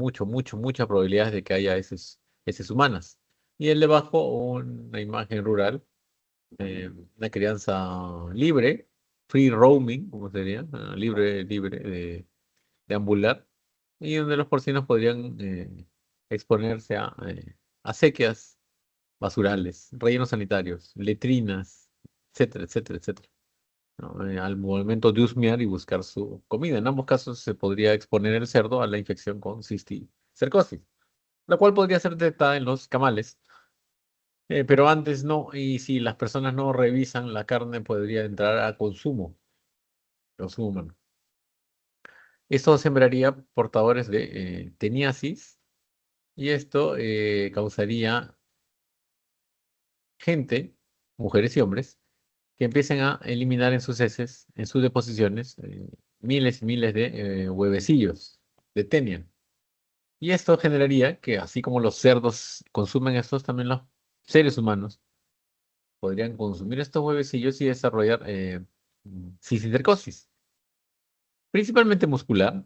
probabilidad de que haya heces humanas. Y el debajo, una imagen rural, una crianza libre, free roaming, como sería, libre de ambular, y donde los porcinos podrían exponerse a sequías basurales, rellenos sanitarios, letrinas, etcétera, ¿no? Al momento de husmear y buscar su comida. En ambos casos se podría exponer el cerdo a la infección con cisticercosis, la cual podría ser detectada en los camales, pero antes no, y si las personas no revisan la carne, podría entrar a consumo humano. Esto sembraría portadores de teniasis, y esto causaría gente, mujeres y hombres, que empiecen a eliminar en sus heces, en sus deposiciones, miles y miles de huevecillos de tenia. Y esto generaría que, así como los cerdos consumen estos, también los seres humanos podrían consumir estos huevecillos y desarrollar cisticercosis, principalmente muscular,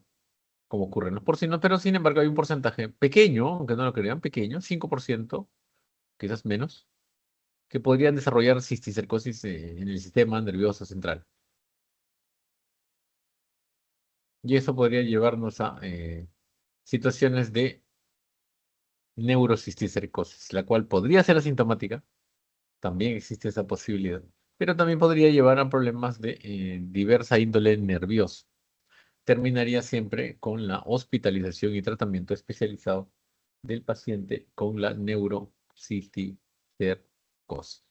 como ocurre en los porcinos, pero sin embargo hay un porcentaje pequeño, aunque no lo crean, pequeño, 5%, quizás menos, que podrían desarrollar cisticercosis en el sistema nervioso central. Y eso podría llevarnos a situaciones de neurocisticercosis, la cual podría ser asintomática, también existe esa posibilidad, pero también podría llevar a problemas de diversa índole nerviosa. Terminaría siempre con la hospitalización y tratamiento especializado del paciente con la neurocisticercosis.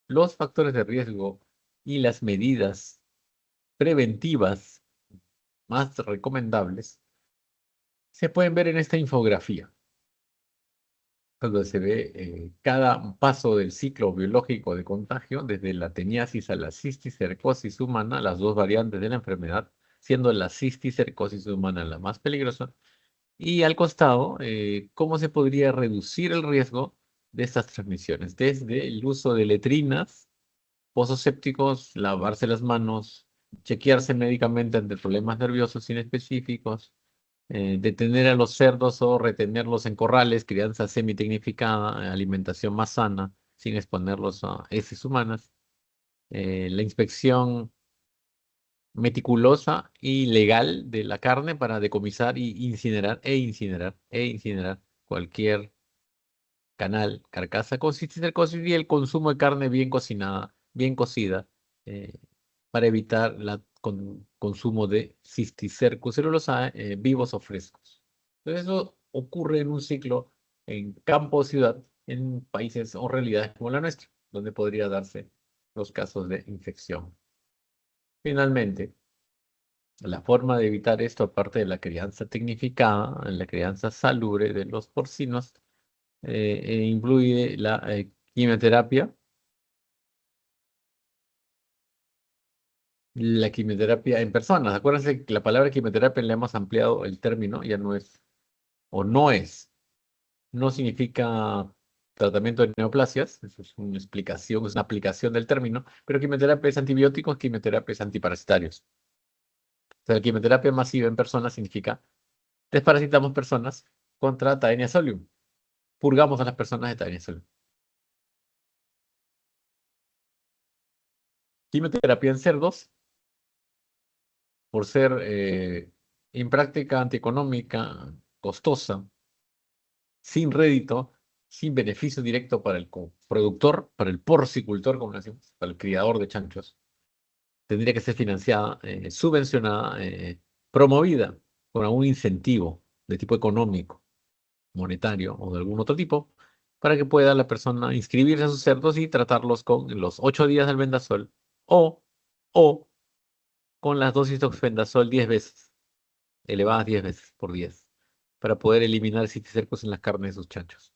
los factores de riesgo y las medidas preventivas más recomendables se pueden ver en esta infografía, donde se ve cada paso del ciclo biológico de contagio, desde la teniasis a la cisticercosis humana, las dos variantes de la enfermedad, siendo la cisticercosis humana la más peligrosa, y al costado, cómo se podría reducir el riesgo de estas transmisiones, desde el uso de letrinas, pozos sépticos, lavarse las manos, chequearse médicamente ante problemas nerviosos inespecíficos, detener a los cerdos o retenerlos en corrales, crianza semitecnificada, alimentación más sana, sin exponerlos a heces humanas, la inspección meticulosa y legal de la carne para decomisar y incinerar cualquier canal, carcasa con cisticercosis y el consumo de carne bien cocinada, bien cocida, eh, para evitar el consumo de cisticercus celulosae vivos o frescos. Entonces eso ocurre en un ciclo en campo o ciudad, en países o realidades como la nuestra, donde podría darse los casos de infección. Finalmente, la forma de evitar esto, aparte de la crianza tecnificada, la crianza salubre de los porcinos, incluye la quimioterapia. La quimioterapia en personas. Acuérdense que la palabra quimioterapia le hemos ampliado el término, ya no es, o no es, no significa tratamiento de neoplasias, eso es una explicación, es una aplicación del término, pero quimioterapia es antibióticos, quimioterapia es antiparasitarios. O sea, la quimioterapia masiva en personas significa desparasitamos personas contra Taenia solium. Purgamos a las personas de Taenia solium. Quimioterapia en cerdos, por ser impráctica, antieconómica, costosa, sin rédito, sin beneficio directo para el productor, para el porcicultor, como decimos, para el criador de chanchos. Tendría que ser financiada, subvencionada, promovida con algún incentivo de tipo económico, monetario o de algún otro tipo, para que pueda la persona inscribirse a sus cerdos y tratarlos con los 8 días del vendasol o con las dosis de oxfendazol 10 veces, elevadas 10 veces por 10, para poder eliminar cisticercos en las carnes de sus chanchos.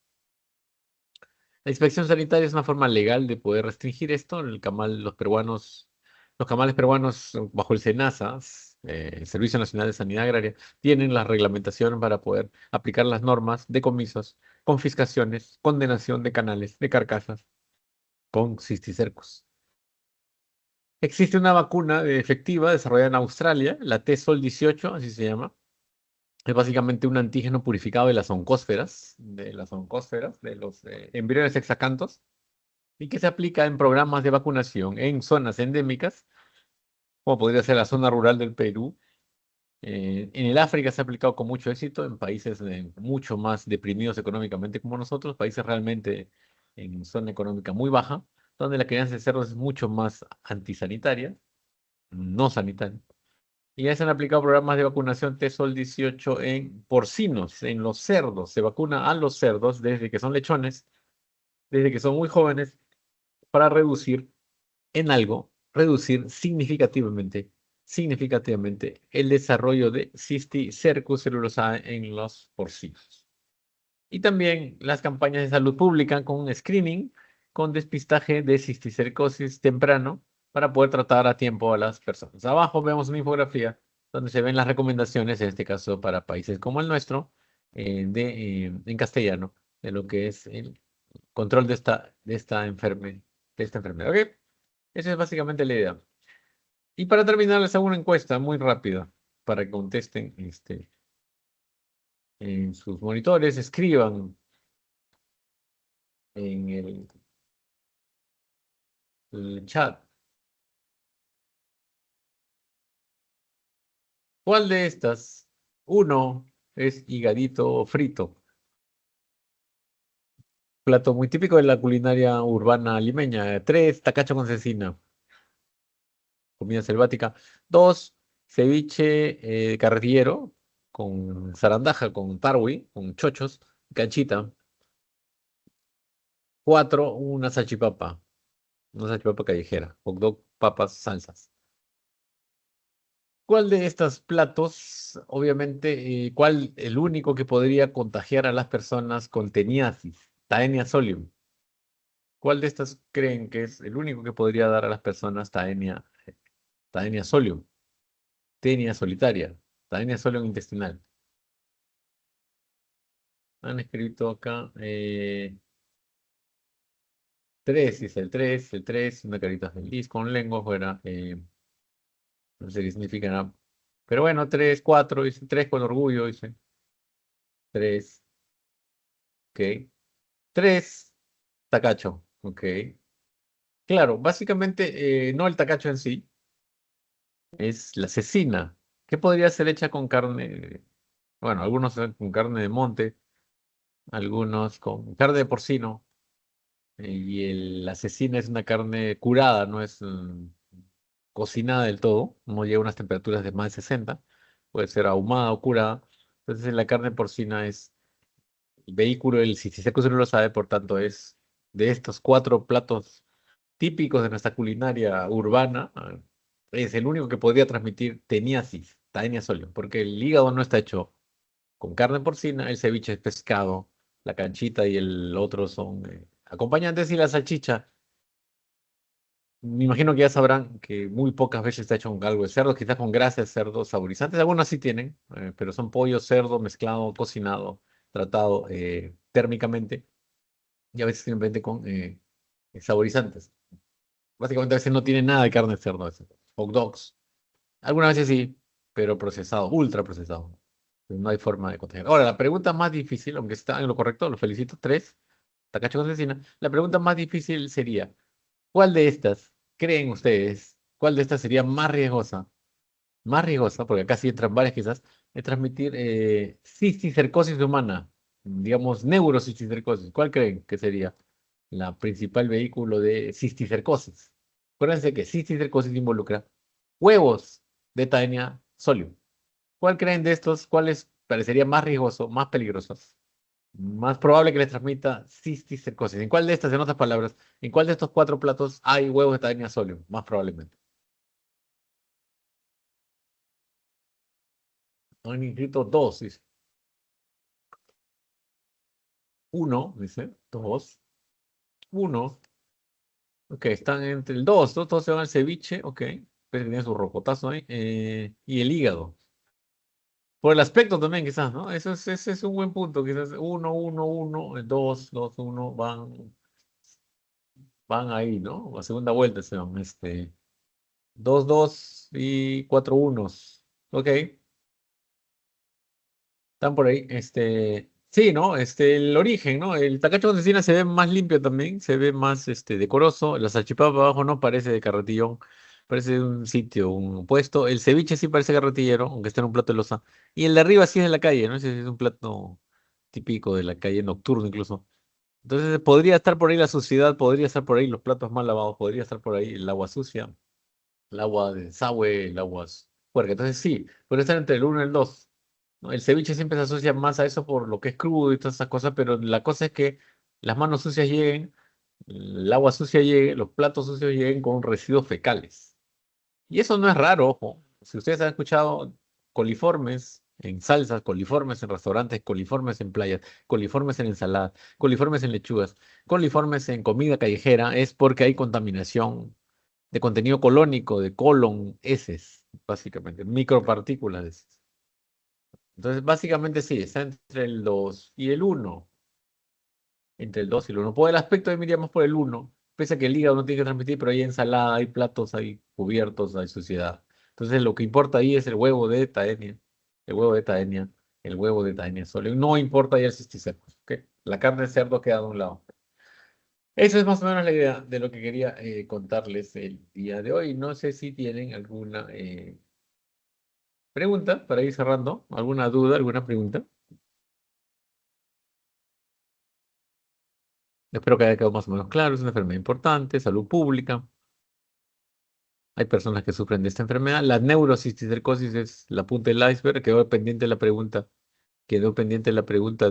La inspección sanitaria es una forma legal de poder restringir esto. Los camales peruanos bajo el SENASA, el Servicio Nacional de Sanidad Agraria, tienen la reglamentación para poder aplicar las normas, decomisos, confiscaciones, condenación de canales, de carcasas con cisticercos. Existe una vacuna efectiva desarrollada en Australia, la T-Sol 18, así se llama. Es básicamente un antígeno purificado de las oncósferas, de los embriones hexacantos, y que se aplica en programas de vacunación en zonas endémicas, como podría ser la zona rural del Perú. En el África se ha aplicado con mucho éxito, en países mucho más deprimidos económicamente como nosotros, países realmente en zona económica muy baja, donde la crianza de cerdos es mucho más antisanitaria, no sanitaria. Y ya se han aplicado programas de vacunación T-Sol 18 en porcinos, en los cerdos. Se vacuna a los cerdos desde que son lechones, desde que son muy jóvenes, para reducir significativamente el desarrollo de Cisticercus celulosae en los porcinos. Y también las campañas de salud pública con screening, con despistaje de cisticercosis temprano para poder tratar a tiempo a las personas. Abajo vemos una infografía donde se ven las recomendaciones, en este caso para países como el nuestro, en castellano, de lo que es el control de esta enfermedad. ¿Ok? Esa es básicamente la idea. Y para terminar, les hago una encuesta muy rápida para que contesten en sus monitores, escriban en el chat. ¿Cuál de estas? Uno es higadito frito, plato muy típico de la culinaria urbana limeña. 3, tacacho con cecina, comida selvática. 2, ceviche carretillero con zarandaja, con tarwi, con chochos, canchita. 4, una salchipapa. No salchipapa callejera. Hot dog, papas, salsas. ¿Cuál de estos platos, obviamente, cuál el único que podría contagiar a las personas con teniasis, Taenia solium? ¿Cuál de estas creen que es el único que podría dar a las personas Taenia solium, tenia solitaria, Taenia solium intestinal? Han escrito acá tres, dice el 3, una carita feliz con lengua fuera. No sé qué significa nada. Pero bueno, 3, 4, dice 3 con orgullo, dice 3, ok. 3, tacacho, ok. Claro, básicamente no el tacacho en sí, es la cecina. ¿Qué podría ser hecha con carne? Bueno, algunos con carne de monte, algunos con carne de porcino. La cecina es una carne curada, no es cocinada del todo, no llega a unas temperaturas de más de 60, puede ser ahumada o curada. Entonces la carne porcina es el vehículo, el cisticerco no lo sabe, por tanto es de estos cuatro platos típicos de nuestra culinaria urbana, es el único que podría transmitir teniasis, taenia solium, porque el hígado no está hecho con carne porcina, el ceviche es pescado, la canchita y el otro son acompañantes y la salchicha. Me imagino que ya sabrán que muy pocas veces está hecho con algo de cerdo, quizás con grasa de cerdo, saborizantes. Algunos sí tienen, pero son pollo, cerdo mezclado, cocinado, tratado térmicamente y a veces simplemente con saborizantes. Básicamente a veces no tiene nada de carne de cerdo. Hot dogs. Algunas veces sí, pero procesado, ultra procesado. No hay forma de contagiar. Ahora, la pregunta más difícil, aunque está en lo correcto, lo felicito, 3, tacacho con cecina. La pregunta más difícil sería, ¿cuál de estas creen ustedes? ¿Cuál de estas sería más riesgosa? Más riesgosa, porque acá sí entran varias quizás, de transmitir cisticercosis humana, digamos neurocisticercosis. ¿Cuál creen que sería la principal vehículo de cisticercosis? Acuérdense que cisticercosis involucra huevos de Taenia solium. ¿Cuál creen de estos? ¿Cuál les parecería más riesgoso, más peligroso? Más probable que les transmita cisticercosis. ¿En cuál de estas, en otras palabras, en cuál de estos cuatro platos hay huevos de Taenia solium? Más probablemente. Han inscrito dos, dice. Uno, dice. Dos. Uno. Ok, están entre el dos. Todos se van al ceviche. Ok. Pero tiene su rocotazo ahí. Y el hígado. Por el aspecto también, quizás, ¿no? Ese es un buen punto. Quizás uno, uno, uno, dos, dos, uno, van ahí, ¿no? A segunda vuelta se van. Dos, dos y cuatro unos. Ok. Están por ahí. Sí, ¿no? El origen, ¿no? El tacacho con cecina se ve más limpio también, se ve más decoroso. La salchipapa abajo no parece de carretillón, parece de un sitio, un puesto. El ceviche sí parece carretillero, aunque esté en un plato de loza. Y el de arriba sí es de la calle, ¿no? Ese es un plato típico de la calle, nocturno incluso. Entonces podría estar por ahí la suciedad, podría estar por ahí los platos mal lavados, podría estar por ahí el agua sucia, el agua de desagüe, el agua puerca. Entonces sí, puede estar entre el uno y el 2. ¿No? El ceviche siempre se asocia más a eso por lo que es crudo y todas esas cosas, pero la cosa es que las manos sucias lleguen, el agua sucia llegue, los platos sucios lleguen con residuos fecales. Y eso no es raro, ojo. Si ustedes han escuchado coliformes en salsas, coliformes en restaurantes, coliformes en playas, coliformes en ensaladas, coliformes en lechugas, coliformes en comida callejera, es porque hay contaminación de contenido colónico, de colon, heces, básicamente, micropartículas de heces. Entonces, básicamente sí, está entre el 2 y el uno. Entre el 2 y el uno. Por el aspecto de Miriam más por el uno. Pese a que el hígado no tiene que transmitir, pero hay ensalada, hay platos, hay cubiertos, hay suciedad. Entonces, lo que importa ahí es el huevo de Taenia. El huevo de Taenia. El huevo de Taenia solo. No importa ya el cisticerco. ¿Ok? La carne de cerdo queda de un lado. Eso es más o menos la idea de lo que quería contarles el día de hoy. No sé si tienen alguna pregunta para ir cerrando. ¿Alguna duda, alguna pregunta? Espero que haya quedado más o menos claro. Es una enfermedad importante, salud pública. Hay personas que sufren de esta enfermedad. La neurocisticercosis es la punta del iceberg. Quedó pendiente la pregunta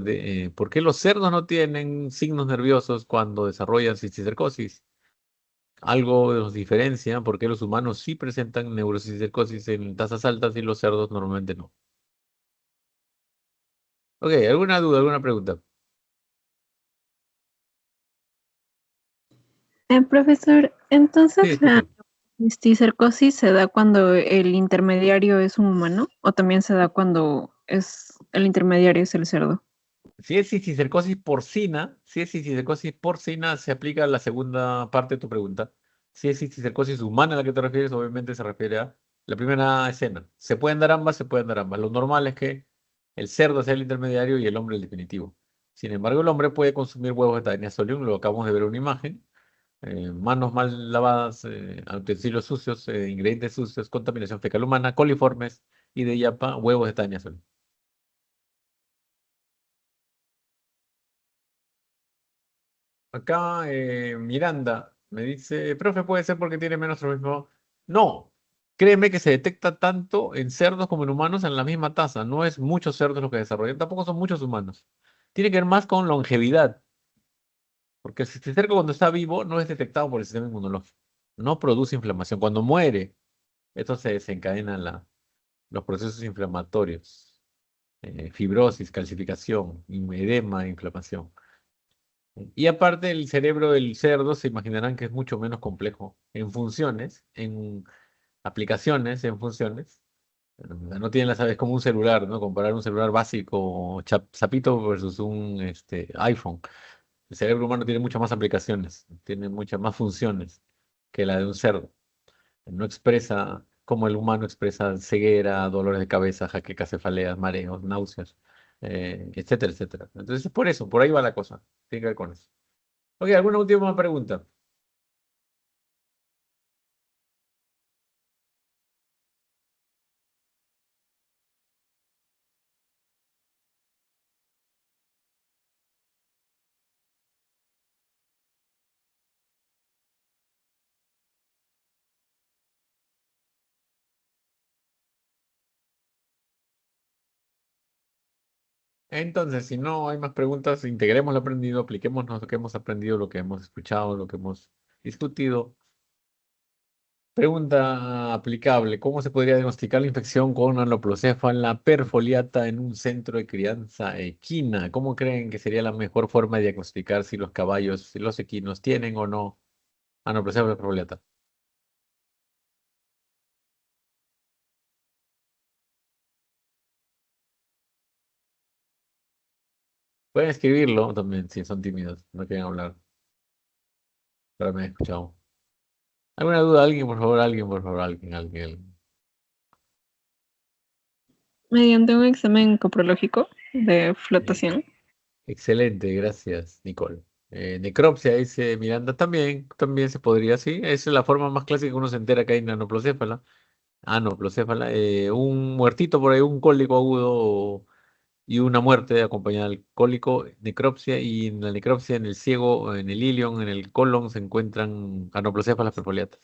de ¿por qué los cerdos no tienen signos nerviosos cuando desarrollan cisticercosis? algo nos diferencia porque los humanos sí presentan neurocisticercosis en tasas altas y los cerdos normalmente no. Ok, ¿alguna duda, alguna pregunta? Profesor, Sí, entonces la escucho. cisticercosis se da cuando el intermediario es un humano o también se da cuando el intermediario es el cerdo. Si es cisticercosis porcina, se aplica la segunda parte de tu pregunta. Si es cisticercosis humana a la que te refieres, obviamente se refiere a la primera escena. Se pueden dar ambas, se pueden dar ambas. Lo normal es que el cerdo sea el intermediario y el hombre el definitivo. Sin embargo, el hombre puede consumir huevos de Taenia solium, lo acabamos de ver en una imagen. Manos mal lavadas, utensilios sucios, ingredientes sucios, contaminación fecal humana, coliformes y de yapa, huevos de Taenia solium. Acá Miranda me dice, profe, puede ser porque tiene menos tropismo. No, créeme que se detecta tanto en cerdos como en humanos en la misma tasa. No es muchos cerdos los que desarrollan, tampoco son muchos humanos. Tiene que ver más con longevidad, porque el cisticerco cuando está vivo no es detectado por el sistema inmunológico. No produce inflamación. Cuando muere, esto se desencadenan los procesos inflamatorios, fibrosis, calcificación, edema, inflamación. Y aparte, el cerebro del cerdo se imaginarán que es mucho menos complejo en funciones, en aplicaciones, en funciones. No tiene las aves como un celular, ¿no? Comparar un celular básico, zapito versus un iPhone. El cerebro humano tiene muchas más aplicaciones, tiene muchas más funciones que la de un cerdo. No expresa como el humano expresa ceguera, dolores de cabeza, jaquecas, cefaleas, mareos, náuseas, etcétera, etcétera. Entonces, por eso, por ahí va la cosa. Tiene que ver con eso. Ok, ¿alguna última pregunta? Entonces, si no hay más preguntas, integremos lo aprendido, apliquemos lo que hemos aprendido, lo que hemos escuchado, lo que hemos discutido. Pregunta aplicable: ¿cómo se podría diagnosticar la infección con Anoploséfala perfoliata en un centro de crianza equina? ¿Cómo creen que sería la mejor forma de diagnosticar si los caballos, si los equinos tienen o no Anoploséfala perfoliata? Pueden escribirlo también si son tímidos, no quieren hablar, pero me he escuchado. ¿Alguna duda? Alguien, por favor, alguien, por favor, alguien. Mediante un examen coprológico de Eh, flotación. Excelente, gracias, Nicole. Necropsia, dice Miranda, también se podría, sí. Esa es la forma más clásica que uno se entera que hay nanoplocéfala. Anoplocéfala. Un muertito por ahí, un cólico agudo y una muerte acompañada del cólico, necropsia, y en la necropsia, en el ciego, en el ilion, en el colon, se encuentran anoplocéfalas perfoliatas,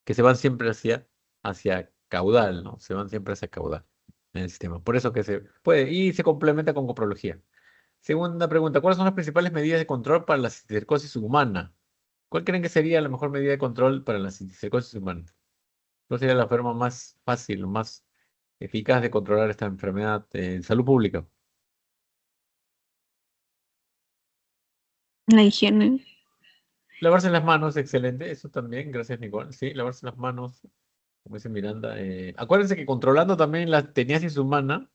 que se van siempre hacia caudal, ¿no? Se van siempre hacia caudal en el sistema. Por eso que se puede, y se complementa con coprología. Segunda pregunta: ¿cuáles son las principales medidas de control para la cisticercosis humana? ¿Cuál creen que sería la mejor medida de control para la cisticercosis humana? ¿Cuál sería la forma más fácil, más eficaz de controlar esta enfermedad en salud pública? La higiene. Lavarse las manos, excelente. Eso también, gracias, Nicole. Sí, lavarse las manos, como dice Miranda. Acuérdense que controlando también la teniasis humana,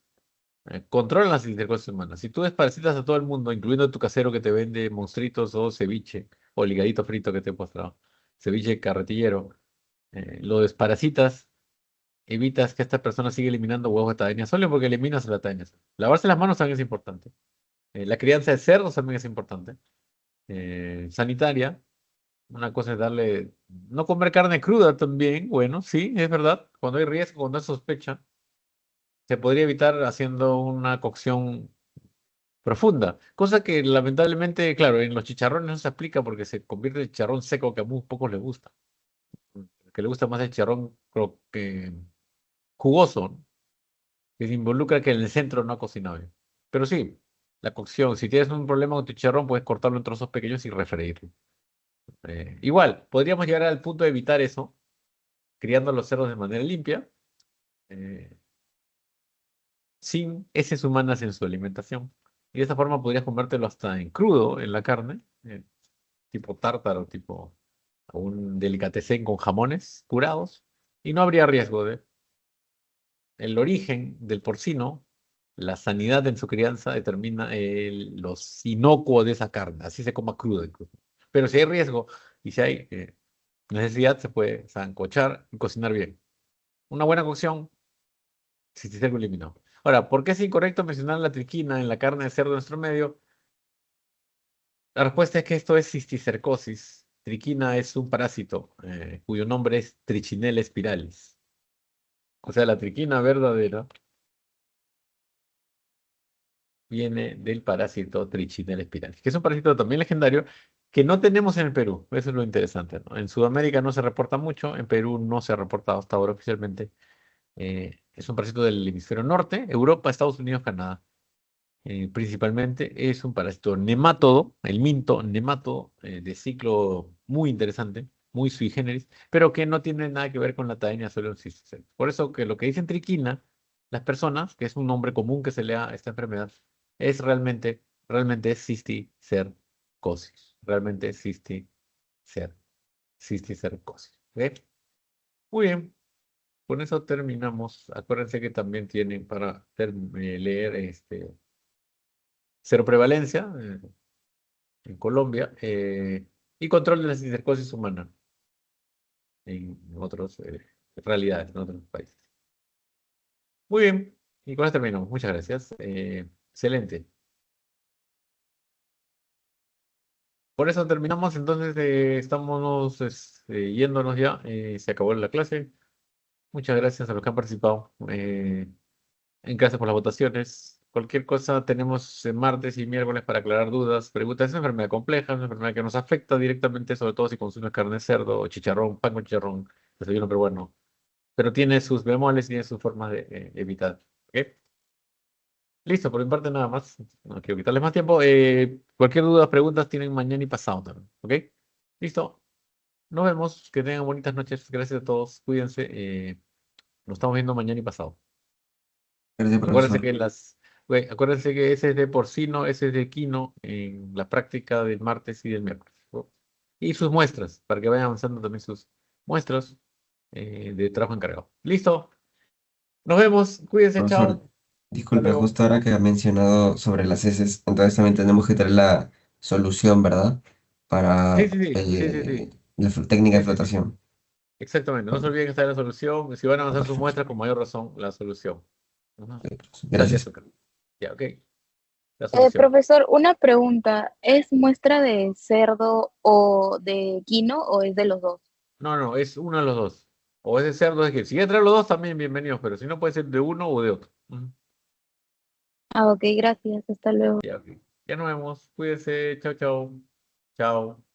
controlan las cisticercosis humanas. Si tú desparasitas a todo el mundo, incluyendo a tu casero que te vende monstritos o ceviche, o ligadito frito que te he mostrado, ceviche carretillero, lo desparasitas, evitas que esta persona siga eliminando huevos de Taenia solo porque eliminas la Taenia. Lavarse las manos también es importante. La crianza de cerdos también es importante. Sanitaria, una cosa es darle, no comer carne cruda también, bueno, sí, es verdad. Cuando hay riesgo, cuando hay sospecha, se podría evitar haciendo una cocción profunda, cosa que lamentablemente, claro, en los chicharrones no se aplica porque se convierte en chicharrón seco que a muy pocos les gusta. Que le gusta más el chicharrón jugoso, ¿no? Que se involucra que en el centro no ha cocinado bien. Pero sí, la cocción, si tienes un problema con tu chicharrón, puedes cortarlo en trozos pequeños y refreírlo. Igual, podríamos llegar al punto de evitar eso, criando los cerdos de manera limpia, eh, sin heces humanas en su alimentación. Y de esta forma podrías comértelo hasta en crudo, en la carne, tipo tártaro, tipo un delicatessen con jamones curados, y no habría riesgo de el origen del porcino, la sanidad en su crianza determina los inocuos de esa carne, así se coma crudo incluso. Pero si hay riesgo y si hay necesidad, se puede sancochar y cocinar bien. Una buena cocción, cisticerco eliminado. Ahora, ¿por qué es incorrecto mencionar la triquina en la carne de cerdo de nuestro medio? La respuesta es que esto es cisticercosis. Triquina es un parásito cuyo nombre es Trichinella spiralis. O sea, la triquina verdadera viene del parásito Trichinella spiralis, que es un parásito también legendario que no tenemos en el Perú. Eso es lo interesante, ¿no? En Sudamérica no se reporta mucho, en Perú no se ha reportado hasta ahora oficialmente. Es un parásito del hemisferio norte, Europa, Estados Unidos, Canadá. Principalmente es un parásito nemátodo, el minto nemátodo de ciclo muy interesante, muy sui generis, pero que no tiene nada que ver con la Taenia soleonsis. Por eso que lo que dicen triquina, las personas, que es un nombre común que se le da a esta enfermedad, es realmente es cisticercosis, realmente es cisticercosis. ¿Ve? Muy bien, con eso terminamos. Acuérdense que también tienen para leer seroprevalencia en Colombia y control de la cisticercosis humana en otras realidades, en otros países. Muy bien, y con eso terminamos. Muchas gracias. Excelente. Por eso terminamos, entonces estamos yéndonos ya. Se acabó la clase. Muchas gracias a los que han participado. Gracias por las votaciones. Cualquier cosa tenemos martes y miércoles para aclarar dudas, preguntas. Es una enfermedad compleja, es una enfermedad que nos afecta directamente, sobre todo si consumes carne de cerdo o chicharrón, pan con chicharrón, desayuno peruano. Pero tiene sus bemoles y tiene sus formas de evitar. ¿Ok? Listo, por mi parte nada más. No quiero quitarles más tiempo. Cualquier duda, preguntas tienen mañana y pasado también. ¿Ok? Listo. Nos vemos. Que tengan bonitas noches. Gracias a todos. Cuídense. Nos estamos viendo mañana y pasado. Gracias, Acuérdense profesor. que acuérdense que ese es de porcino, ese es de equino en la práctica del martes y del miércoles, ¿no? Y sus muestras, para que vayan avanzando también sus muestras de trabajo encargado. Listo. Nos vemos. Cuídense, Profesor, chao. Hasta disculpe, luego. justo ahora que ha mencionado sobre las heces, entonces también tenemos que traer la solución, ¿verdad? Sí, Para sí, sí, sí, sí, sí. la técnica de Sí, sí, sí. flotación. Exactamente. No se Bueno, olviden que está la solución. Si van a avanzar sus perfecto. muestras, con mayor razón, la solución. Ajá. Sal de Gracias. azúcar. Ya, ok. La solución. Profesor, una pregunta. ¿Es muestra de cerdo o de quino o es de los dos? No, no, es uno de los dos. O es de cerdo, es que si entran los dos también bienvenidos, pero si no puede ser de uno o de otro. Ujú. Ah, ok, gracias. Hasta luego. Ya, ok. Ya nos vemos. Cuídense. Chao, chao. Chao.